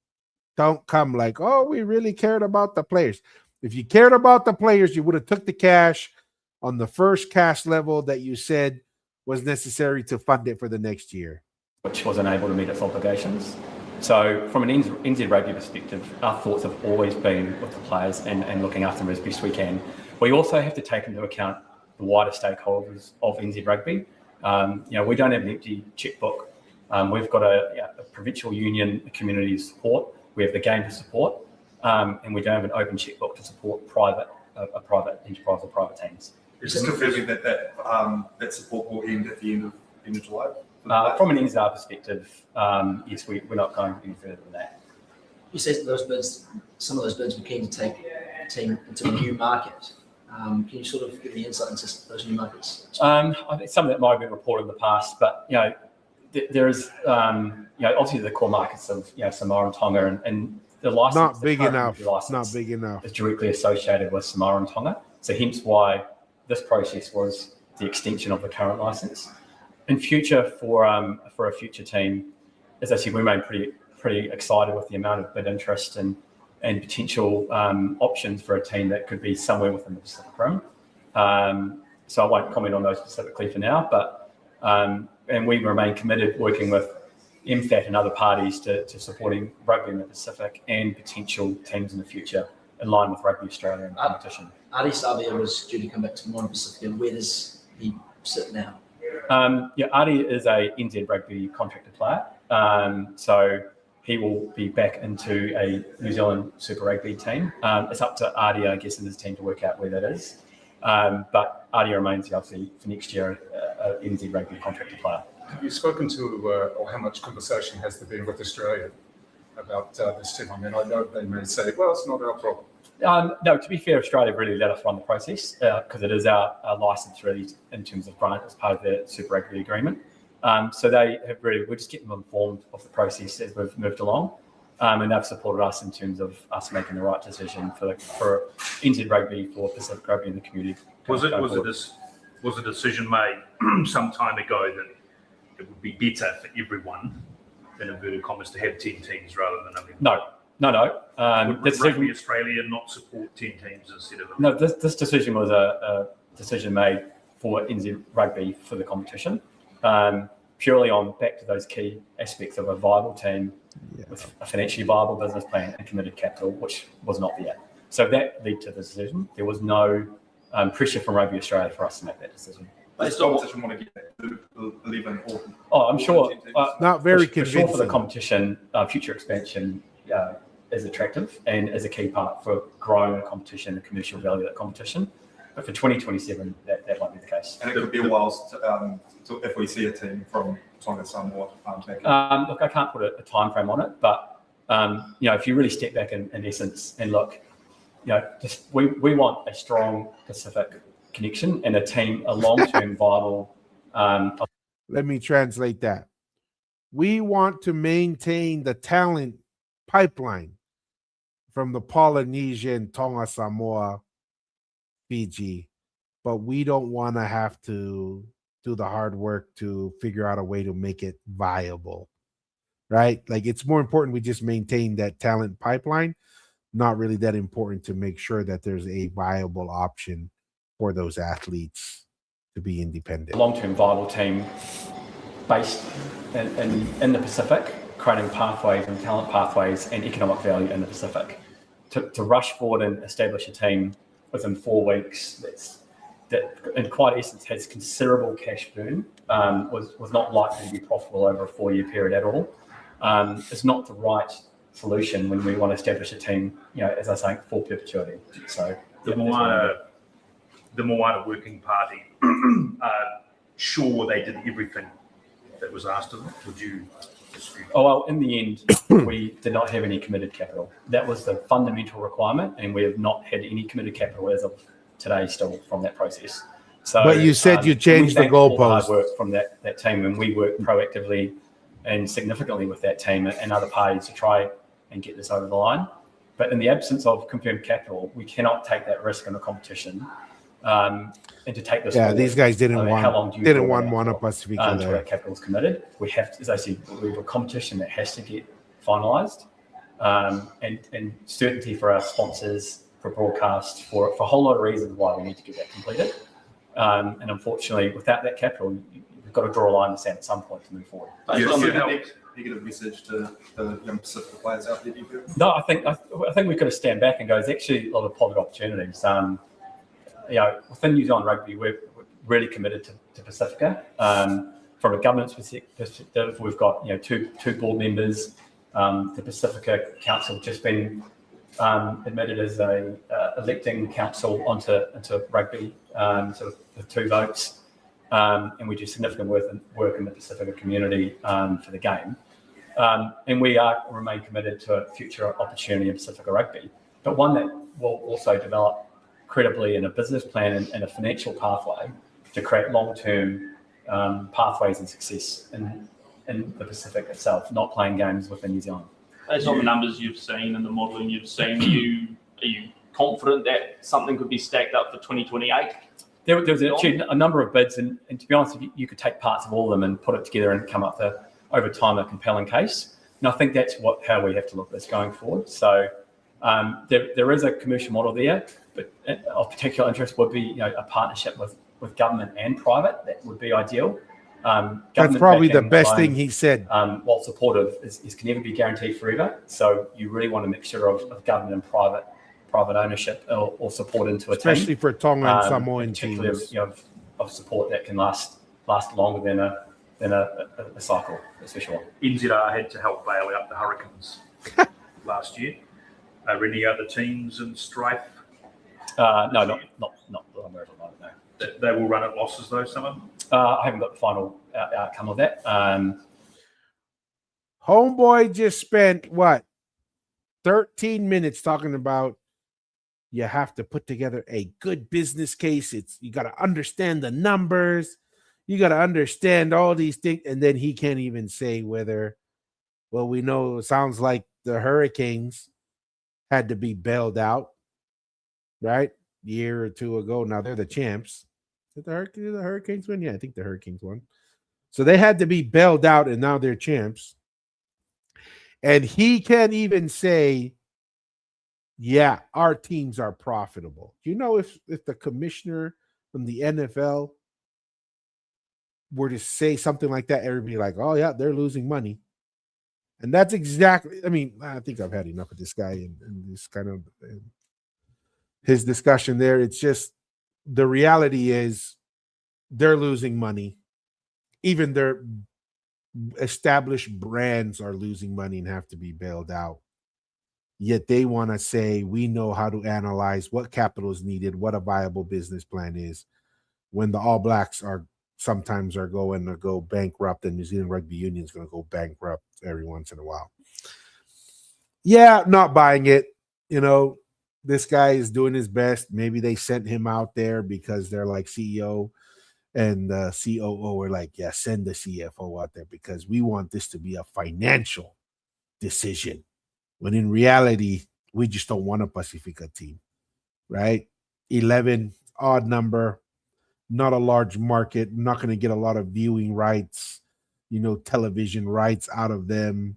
Don't come like, oh, we really cared about the players. If you cared about the players, you would have took the cash on the first cash level that you said was necessary to fund it for the next year. Which wasn't able to meet its obligations. So from an NZ Rugby perspective, our thoughts have always been with the players and looking after them as best we can. We also have to take into account the wider stakeholders of NZ Rugby. We don't have an empty checkbook. We've got a provincial union, a community to support. We have the game to support, and we don't have an open checkbook to support a private enterprise or private teams. Just confirming that support will end at the end of July? From an NZR perspective, yes, we're not going any further than that. You said some of those bids were keen to take a team into a new market. Can you sort of give me insight into those new markets? I think some of that might have been reported in the past, but there is obviously the core markets of Samoa and Tonga, and the license not big enough. Not big enough. Is directly associated with Samoa and Tonga. So hence why this process was the extension of the current license. In future, for a future team, as I said, we remain pretty excited with the amount of bid interest and potential options for a team that could be somewhere within the Pacific Rim. So I won't comment on those specifically for now, but and we remain committed working with MFAT and other parties to supporting rugby in the Pacific and potential teams in the future in line with Rugby Australia and competition. Adi Savia was due to come back to Moana Pacifica. Where does he sit now? Adi is a NZ Rugby contracted player. So he will be back into a New Zealand Super Rugby team. It's up to Adia, I guess, and his team to work out where that is. But Adia remains obviously for next year a NZ Rugby contracted player. Have you spoken to, or how much conversation has there been with Australia about this team? I mean, I know they may say, well, it's not our problem. No, to be fair, Australia really let us run the process because it is our license really in terms of grant as part of the Super Rugby agreement. So they have really, we're just getting them informed of the process as we've moved along. And they've supported us in terms of us making the right decision for NZ Rugby, for Pacific Rugby in the community. Was a decision made some time ago that it would be better for everyone, in inverted commas, to have 10 teams rather than 11? No. Would Rugby Australia not support 10 teams instead of 11? No, this decision was a decision made for NZ Rugby for the competition, purely on back to those key aspects of a viable team with a financially viable business plan and committed capital, which was not there. So that led to the decision. There was no pressure from Rugby Australia for us to make that decision. Based on what want to get to 11 or I'm sure. Not very for convincing. sure for the competition, future expansion is attractive and is a key part for growing the competition, the commercial value of that competition. But for 2027, that won't be the case. And it could be a while if we see a team from Tonga Samoa back. Look, I can't put a time frame on it, but if you really step back in essence and look, just we want a strong Pacific connection and a long-term viable. Let me translate that. We want to maintain the talent pipeline from the Polynesian, Tonga, Samoa, Fiji, but we don't want to have to do the hard work to figure out a way to make it viable, right? Like, it's more important we just maintain that talent pipeline, not really that important to make sure that there's a viable option for those athletes to be independent. Long-term viable team based in the Pacific, creating pathways and talent pathways and economic value in the Pacific. To rush forward and establish a team within 4 weeks that in quite essence has considerable cash burn, was not likely to be profitable over a 4-year period at all. It's not the right solution when we want to establish a team, as I say, for perpetuity. So the Moana Working Party, sure they did everything that was asked of them. Would you dispute? Oh, well, in the end, we did not have any committed capital. That was the fundamental requirement, and we have not had any committed capital as of today still from that process. So, but you said you changed the goalpost. Work from that team, and we worked proactively and significantly with that team and other parties to try and get this over the line. But in the absence of confirmed capital, we cannot take that risk in a competition. And to take this forward, these guys didn't want Moana Pacifica until that capital is committed. We have to, as I said, we have a competition that has to get finalised, and certainty for our sponsors, for broadcast, for a whole lot of reasons why we need to get that completed. And unfortunately, without that capital, you've got to draw a line in the sand at some point to move forward. Negative message to the young Pacific players out there, do you feel? No, I think we've got to stand back and go, there's actually a lot of positive opportunities. Within New Zealand Rugby, we're really committed to Pacifica. From a governance perspective, we've got two board members. The Pacifica Council just been admitted as a electing council into rugby, so with 2 votes, and we do significant work in the Pacifica community for the game. And we remain committed to a future opportunity in Pacifica Rugby, but one that will also develop credibly in a business plan and a financial pathway to create long-term pathways and success in the Pacific itself, not playing games within New Zealand. Based on the numbers you've seen and the modelling you've seen, are you confident that something could be stacked up for 2028? There was actually a number of bids, and to be honest, you could take parts of all of them and put it together and come up with, over time, a compelling case. And I think that's how we have to look at this going forward. So there is a commercial model there, but of particular interest would be a partnership with government and private. That would be ideal. That's probably the best thing he said. While supportive, is can never be guaranteed forever. So you really want a mixture of government and private ownership or support into a team. Especially for Tonga and Samoan teams. Of support that can last longer than a a cycle, that's for sure. NZR had to help bail out the Hurricanes last year. Are any other teams in strife? No, not that I'm aware of, no. They will run at losses though, some of them? I haven't got the final outcome of that. Homeboy just spent, 13 minutes talking about you have to put together a good business case. You got to understand the numbers. You got to understand all these things. And then he can't even say whether, we know it sounds like the Hurricanes had to be bailed out, right? Year or two ago. Now they're the champs. Did the Hurricanes win? Yeah, I think the Hurricanes won. So they had to be bailed out, and now they're champs. And he can't even say, yeah, our teams are profitable. Do you know if the commissioner from the NFL were to say something like that, everybody like, oh, yeah, they're losing money. And that's exactly, I think I've had enough of this guy and this kind of his discussion there. It's just the reality is they're losing money. Even their established brands are losing money and have to be bailed out. Yet they want to say, we know how to analyze what capital is needed, what a viable business plan is, when the All Blacks sometimes are going to go bankrupt, and New Zealand Rugby Union is going to go bankrupt every once in a while. Yeah, not buying it. This guy is doing his best. Maybe they sent him out there because they're like CEO and the COO are like, yeah, send the CFO out there because we want this to be a financial decision. When in reality, we just don't want a Pacifica team, right? 11, odd number, not a large market, not going to get a lot of viewing rights, television rights out of them,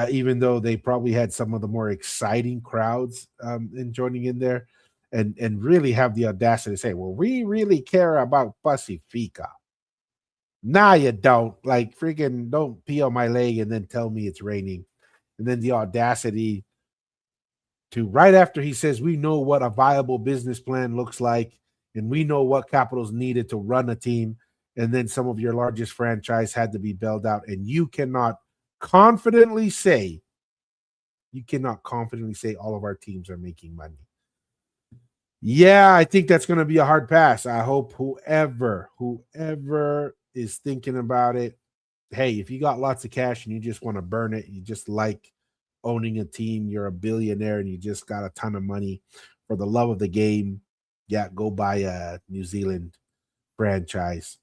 even though they probably had some of the more exciting crowds in joining in there and really have the audacity to say, well, we really care about Pacifica. Nah, you don't. Like, freaking don't pee on my leg and then tell me it's raining. And then the audacity to, right after he says, we know what a viable business plan looks like, and we know what capital is needed to run a team, and then some of your largest franchise had to be bailed out, and you cannot confidently say all of our teams are making money. Yeah, I think that's going to be a hard pass. I hope whoever is thinking about it, hey, if you got lots of cash and you just want to burn it, you just like owning a team, you're a billionaire and you just got a ton of money for the love of the game, yeah, go buy a New Zealand franchise,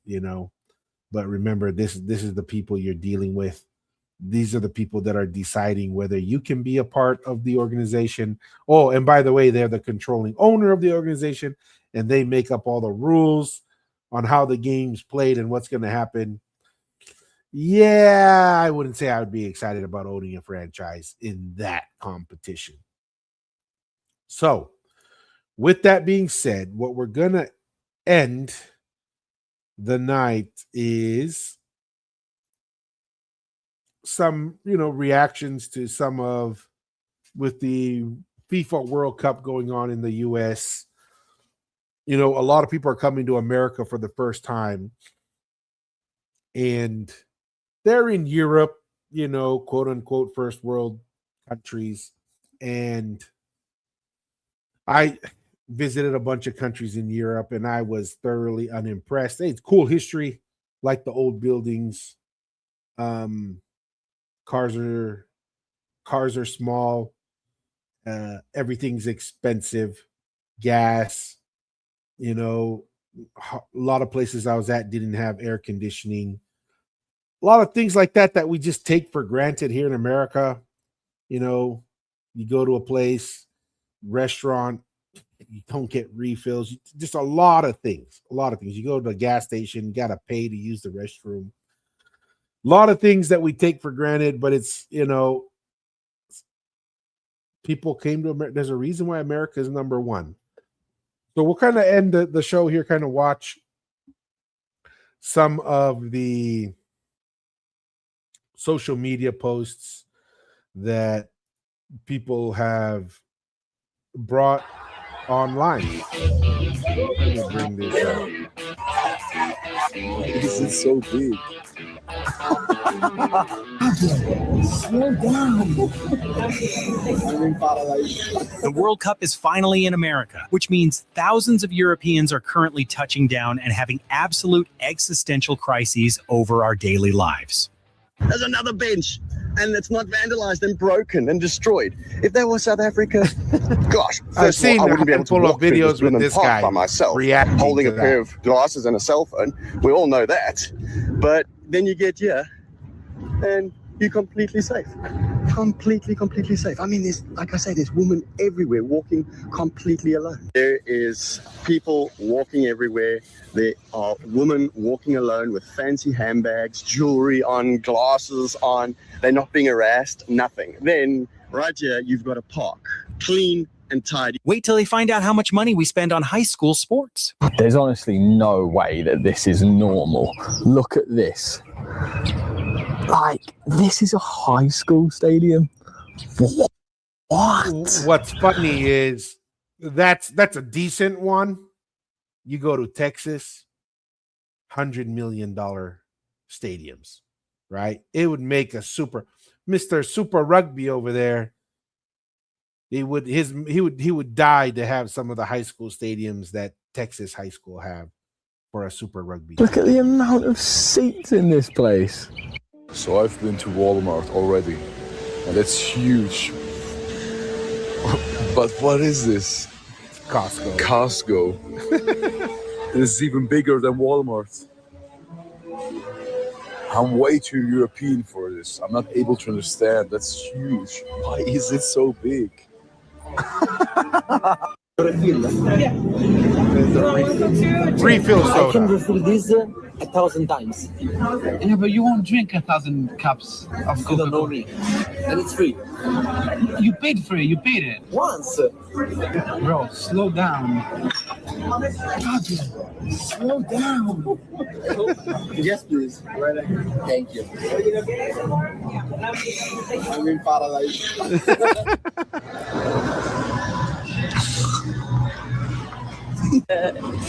But remember, this is the people you're dealing with. These are the people that are deciding whether you can be a part of the organization. Oh, and by the way, they're the controlling owner of the organization, and they make up all the rules on how the game's played and what's going to happen. Yeah, I wouldn't say I would be excited about owning a franchise in that competition. So, with that being said, what we're going to end the night is some, reactions to some of, with the FIFA World Cup going on in the US. A lot of people are coming to America for the first time, and they're in Europe, quote unquote, first world countries. And I visited a bunch of countries in Europe, and I was thoroughly unimpressed. It's cool history, like the old buildings. Cars are small. Everything's expensive. Gas, a lot of places I was at didn't have air conditioning. A lot of things like that we just take for granted here in America. You go to a place, restaurant, you don't get refills. Just a lot of things. You go to a gas station, you got to pay to use the restroom. A lot of things that we take for granted, but it's, people came to America. There's a reason why America is number one. So we'll kind of end the show here, kind of watch some of the social media posts that people have brought online. Let me bring this up. This is so big. Slow down. The World Cup is finally in America, which means thousands of Europeans are currently touching down and having absolute existential crises over our daily lives. There's another bench, and it's not vandalized and broken and destroyed. If that was South Africa, gosh, I've seen I wouldn't be able to walk through videos with this guy by myself, reacting holding to a pair of glasses and a cell phone. We all know that. But then you get here, and you're completely safe. Completely safe. I mean, there's, like I say, there's women everywhere walking completely alone. There is people walking everywhere. There are women walking alone with fancy handbags, jewelry on, glasses on. They're not being harassed, nothing. Then right here, you've got a park, clean and tidy. Wait till they find out how much money we spend on high school sports. There's honestly no way that this is normal. Look at this. Like, this is a high school stadium. What? What's funny is that's a decent one. You go to Texas, $100 million stadiums, right? It would make a Mr. Super Rugby over there. He would die to have some of the high school stadiums that Texas high school have for a Super Rugby. Look at the amount of seats in this place. So I've been to Walmart already, and it's huge. But what is this? It's Costco. This is even bigger than Walmart. I'm way too European for this. I'm not able to understand. That's huge. Why is it so big? Refill I can soda. refill this 1,000 times. Yeah, but you won't drink 1,000 cups of You don't know me. And it's free. You paid for it. You paid it. Once. Bro, slow down. Slow down. Yes, please. Thank you. I'm in paradise.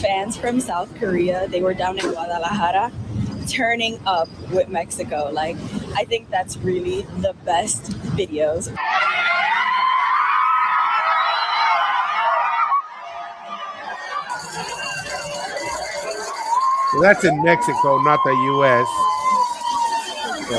Fans from South Korea, they were down in Guadalajara turning up with Mexico. Like, I think that's really the best videos. So that's in Mexico, not the U.S. So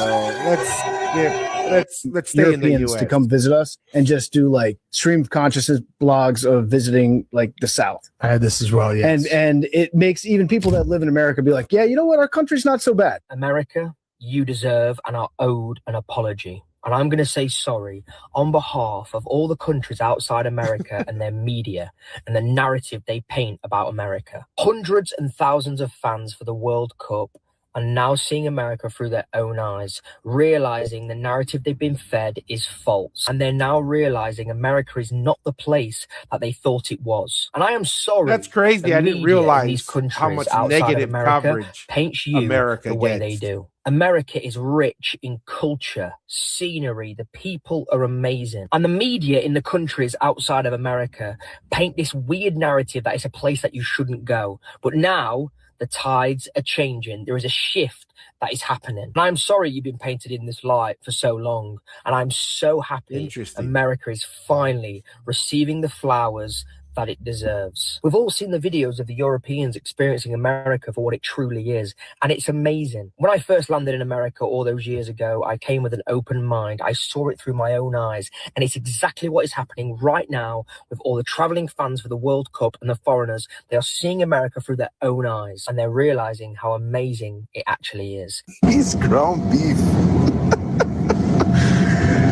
let's stay in the Europeans U.S. to come visit us and just do like stream of consciousness blogs of visiting like the South. I had this as well, yes. And it makes even people that live in America be like, yeah, you know what? Our country's not so bad. America, you deserve and are owed an apology. And I'm going to say sorry on behalf of all the countries outside America and their media and the narrative they paint about America. Hundreds and thousands of fans for the World Cup are now seeing America through their own eyes, realizing the narrative they've been fed is false. And they're now realizing America is not the place that they thought it was. And I am sorry. That's crazy. the I didn't media in realize these countries how much outside of negative America coverage paints you America the way gets. they do. America is rich in culture, scenery, the people are amazing. And the media in the countries outside of America paint this weird narrative that it's a place that you shouldn't go. But now the tides are changing. There is a shift that is happening. And I'm sorry you've been painted in this light for so long. And I'm so happy America is finally receiving the flowers that it deserves. We've all seen the videos of the Europeans experiencing America for what it truly is, and it's amazing. When I first landed in America all those years ago, I came with an open mind. I saw it through my own eyes, and it's exactly what is happening right now with all the traveling fans for the World Cup and the foreigners. They are seeing America through their own eyes, and they're realizing how amazing it actually is. It's ground beef.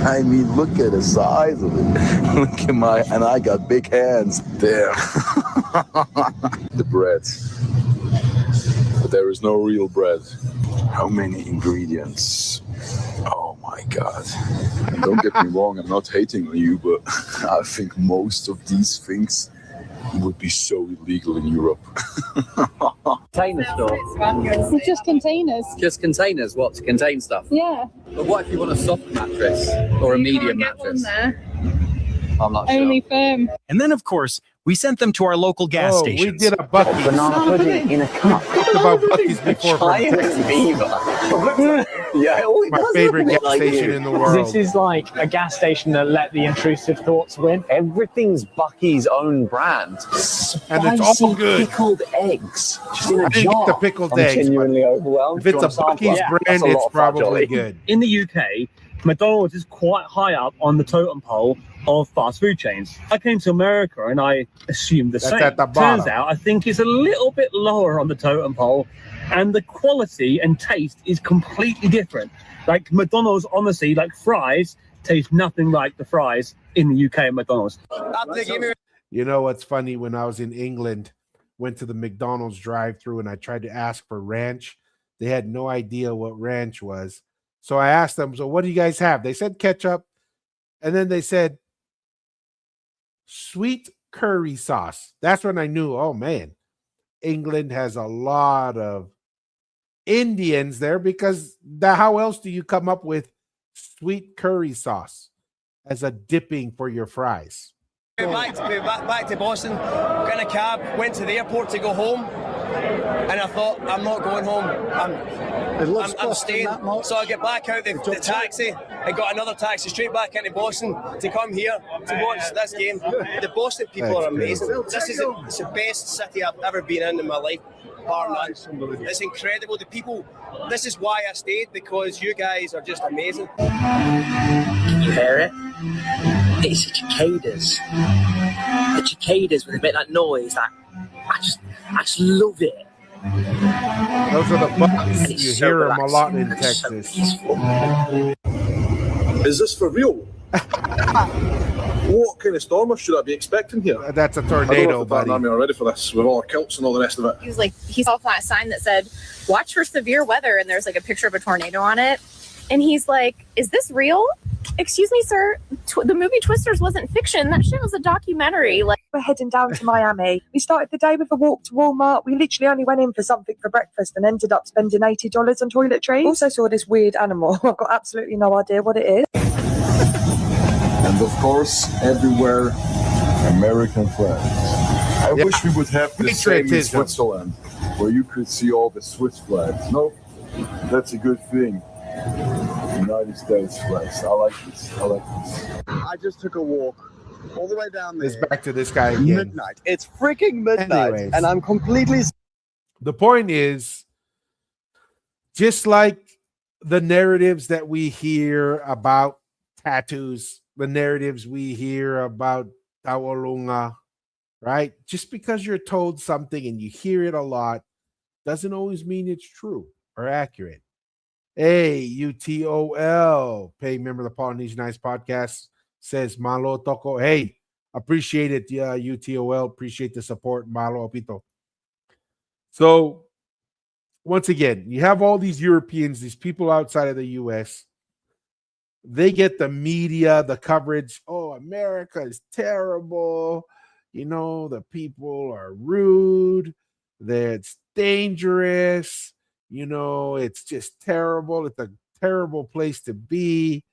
I mean, look at the size of it. Look at and I got big hands. There. The bread. But there is no real bread. How many ingredients? Oh my God. And don't get me wrong, I'm not hating on you, but I think most of these things would be so illegal in Europe. Container store. It's just containers. Just containers, what? To contain stuff? Yeah. But what if you want a soft mattress or a medium mattress? I'm not sure. Only firm. And then, of course, We sent them to our local gas We stations. did a Buc-ee's. Banana pudding in a cup. Talked about Buc-ee's before. From Giant Texas. beaver. Yeah, all it My does favorite look gas like station you. in the world. This is like a gas station that let the intrusive thoughts win. Everything's Bucky's own brand. And it's all Spicy good. pickled eggs. Just in a I didn't jar. get the pickled I'm eggs, but genuinely overwhelmed. if it's Do you a want sample? Buc-ee's Yeah, brand, that's a lot it's of fudge, probably Ollie. good. In the UK, McDonald's is quite high up on the totem pole of fast food chains. I came to America and I assumed the That's same. at the bottom. Turns out I think it's a little bit lower on the totem pole, and the quality and taste is completely different. Like McDonald's, honestly, like fries taste nothing like the fries in the UK at McDonald's. You know what's funny? When I was in England, went to the McDonald's drive-thru and I tried to ask for ranch. They had no idea what ranch was. So I asked them, so what do you guys have? They said ketchup. And then they said sweet curry sauce. That's when I knew, oh man, England has a lot of Indians there, because how else do you come up with sweet curry sauce as a dipping for your fries? Back to Boston, got in a cab, went to the airport to go home, and I thought, I'm not going home. I'm staying. So I get back out the taxi and got another taxi straight back into Boston to come here to watch this game. The Boston people That's are amazing. crazy. This is it's the best city I've ever been in my life, bar none. It's incredible. The people. This is why I stayed, because you guys are just amazing. Can you hear it? It's the cicadas. The cicadas when they make that noise, that I just love it. Those are the bugs. And it's You so hear them a lot relaxing in and so Texas. peaceful. Is this for real? What kind of storm should I be expecting here? That's a I don't know tornado, if the Barton buddy. Army are ready for this with all our kilts and all the rest of it. He saw a flat sign that said, "Watch for severe weather," and there's like a picture of a tornado on it. And he's like, "Is this real? Excuse me, sir. The movie Twisters wasn't fiction. That shit was a documentary." Like, we're heading down to Miami. We started the day with a walk to Walmart. We literally only went in for something for breakfast and ended up spending $80 on toiletries. Also saw this weird animal. I've got absolutely no idea what it is. And of course, everywhere, American flags. I wish we would have the same in Patriotism. Switzerland, where you could see all the Swiss flags. No, that's a good thing. United States flags. I like this. I just took a walk all the way down there. It's back to this guy again. Midnight. It's freaking midnight. Anyways. And I'm completely... The point is, just like the narratives that we hear about tattoos, the narratives we hear about Tawalunga, right? Just because you're told something and you hear it a lot doesn't always mean it's true or accurate. Hey, UTOL, pay member of the Polynesian Ice Podcast, says Malo Toko. Hey, appreciate it, UTOL. Appreciate the support, Malo Opito. So, once again, you have all these Europeans, these people outside of the US. They get the media, the coverage. Oh, America is terrible. You know, the people are rude. It's dangerous. You know, it's just terrible. It's a terrible place to be.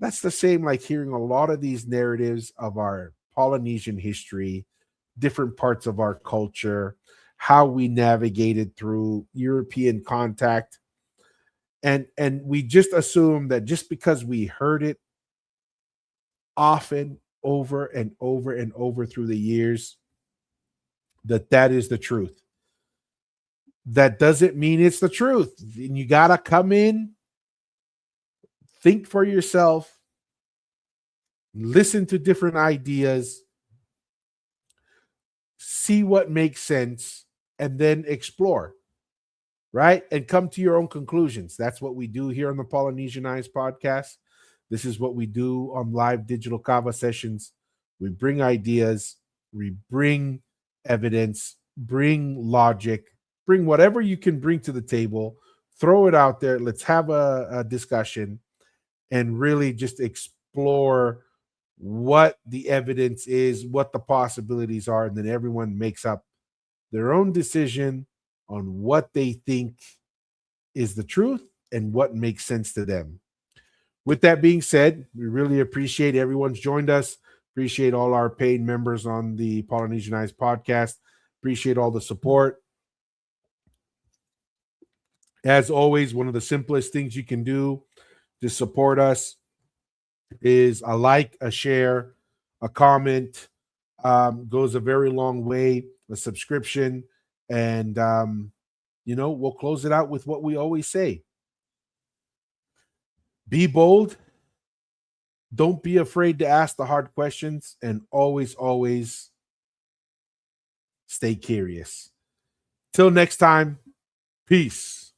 That's the same like hearing a lot of these narratives of our Polynesian history, different parts of our culture, how we navigated through European contact. And we just assume that just because we heard it often, over and over and over through the years, that is the truth. That doesn't mean it's the truth. And you got to come in, think for yourself, listen to different ideas, see what makes sense, and then explore, right? And come to your own conclusions. That's what we do here on the Polynesian Eyes podcast. This is what we do on live digital kava sessions. We bring ideas, we bring evidence, bring logic, bring whatever you can bring to the table, throw it out there. Let's have a discussion and really just explore what the evidence is, what the possibilities are, and then everyone makes up their own decision on what they think is the truth and what makes sense to them. With that being said, we really appreciate everyone's joined us. Appreciate all our paid members on the Polynesian Eyes podcast. Appreciate all the support. As always, one of the simplest things you can do to support us is a like, a share, a comment. Goes a very long way. A subscription, and we'll close it out with what we always say: be bold. Don't be afraid to ask the hard questions, and always, always stay curious. Till next time, peace.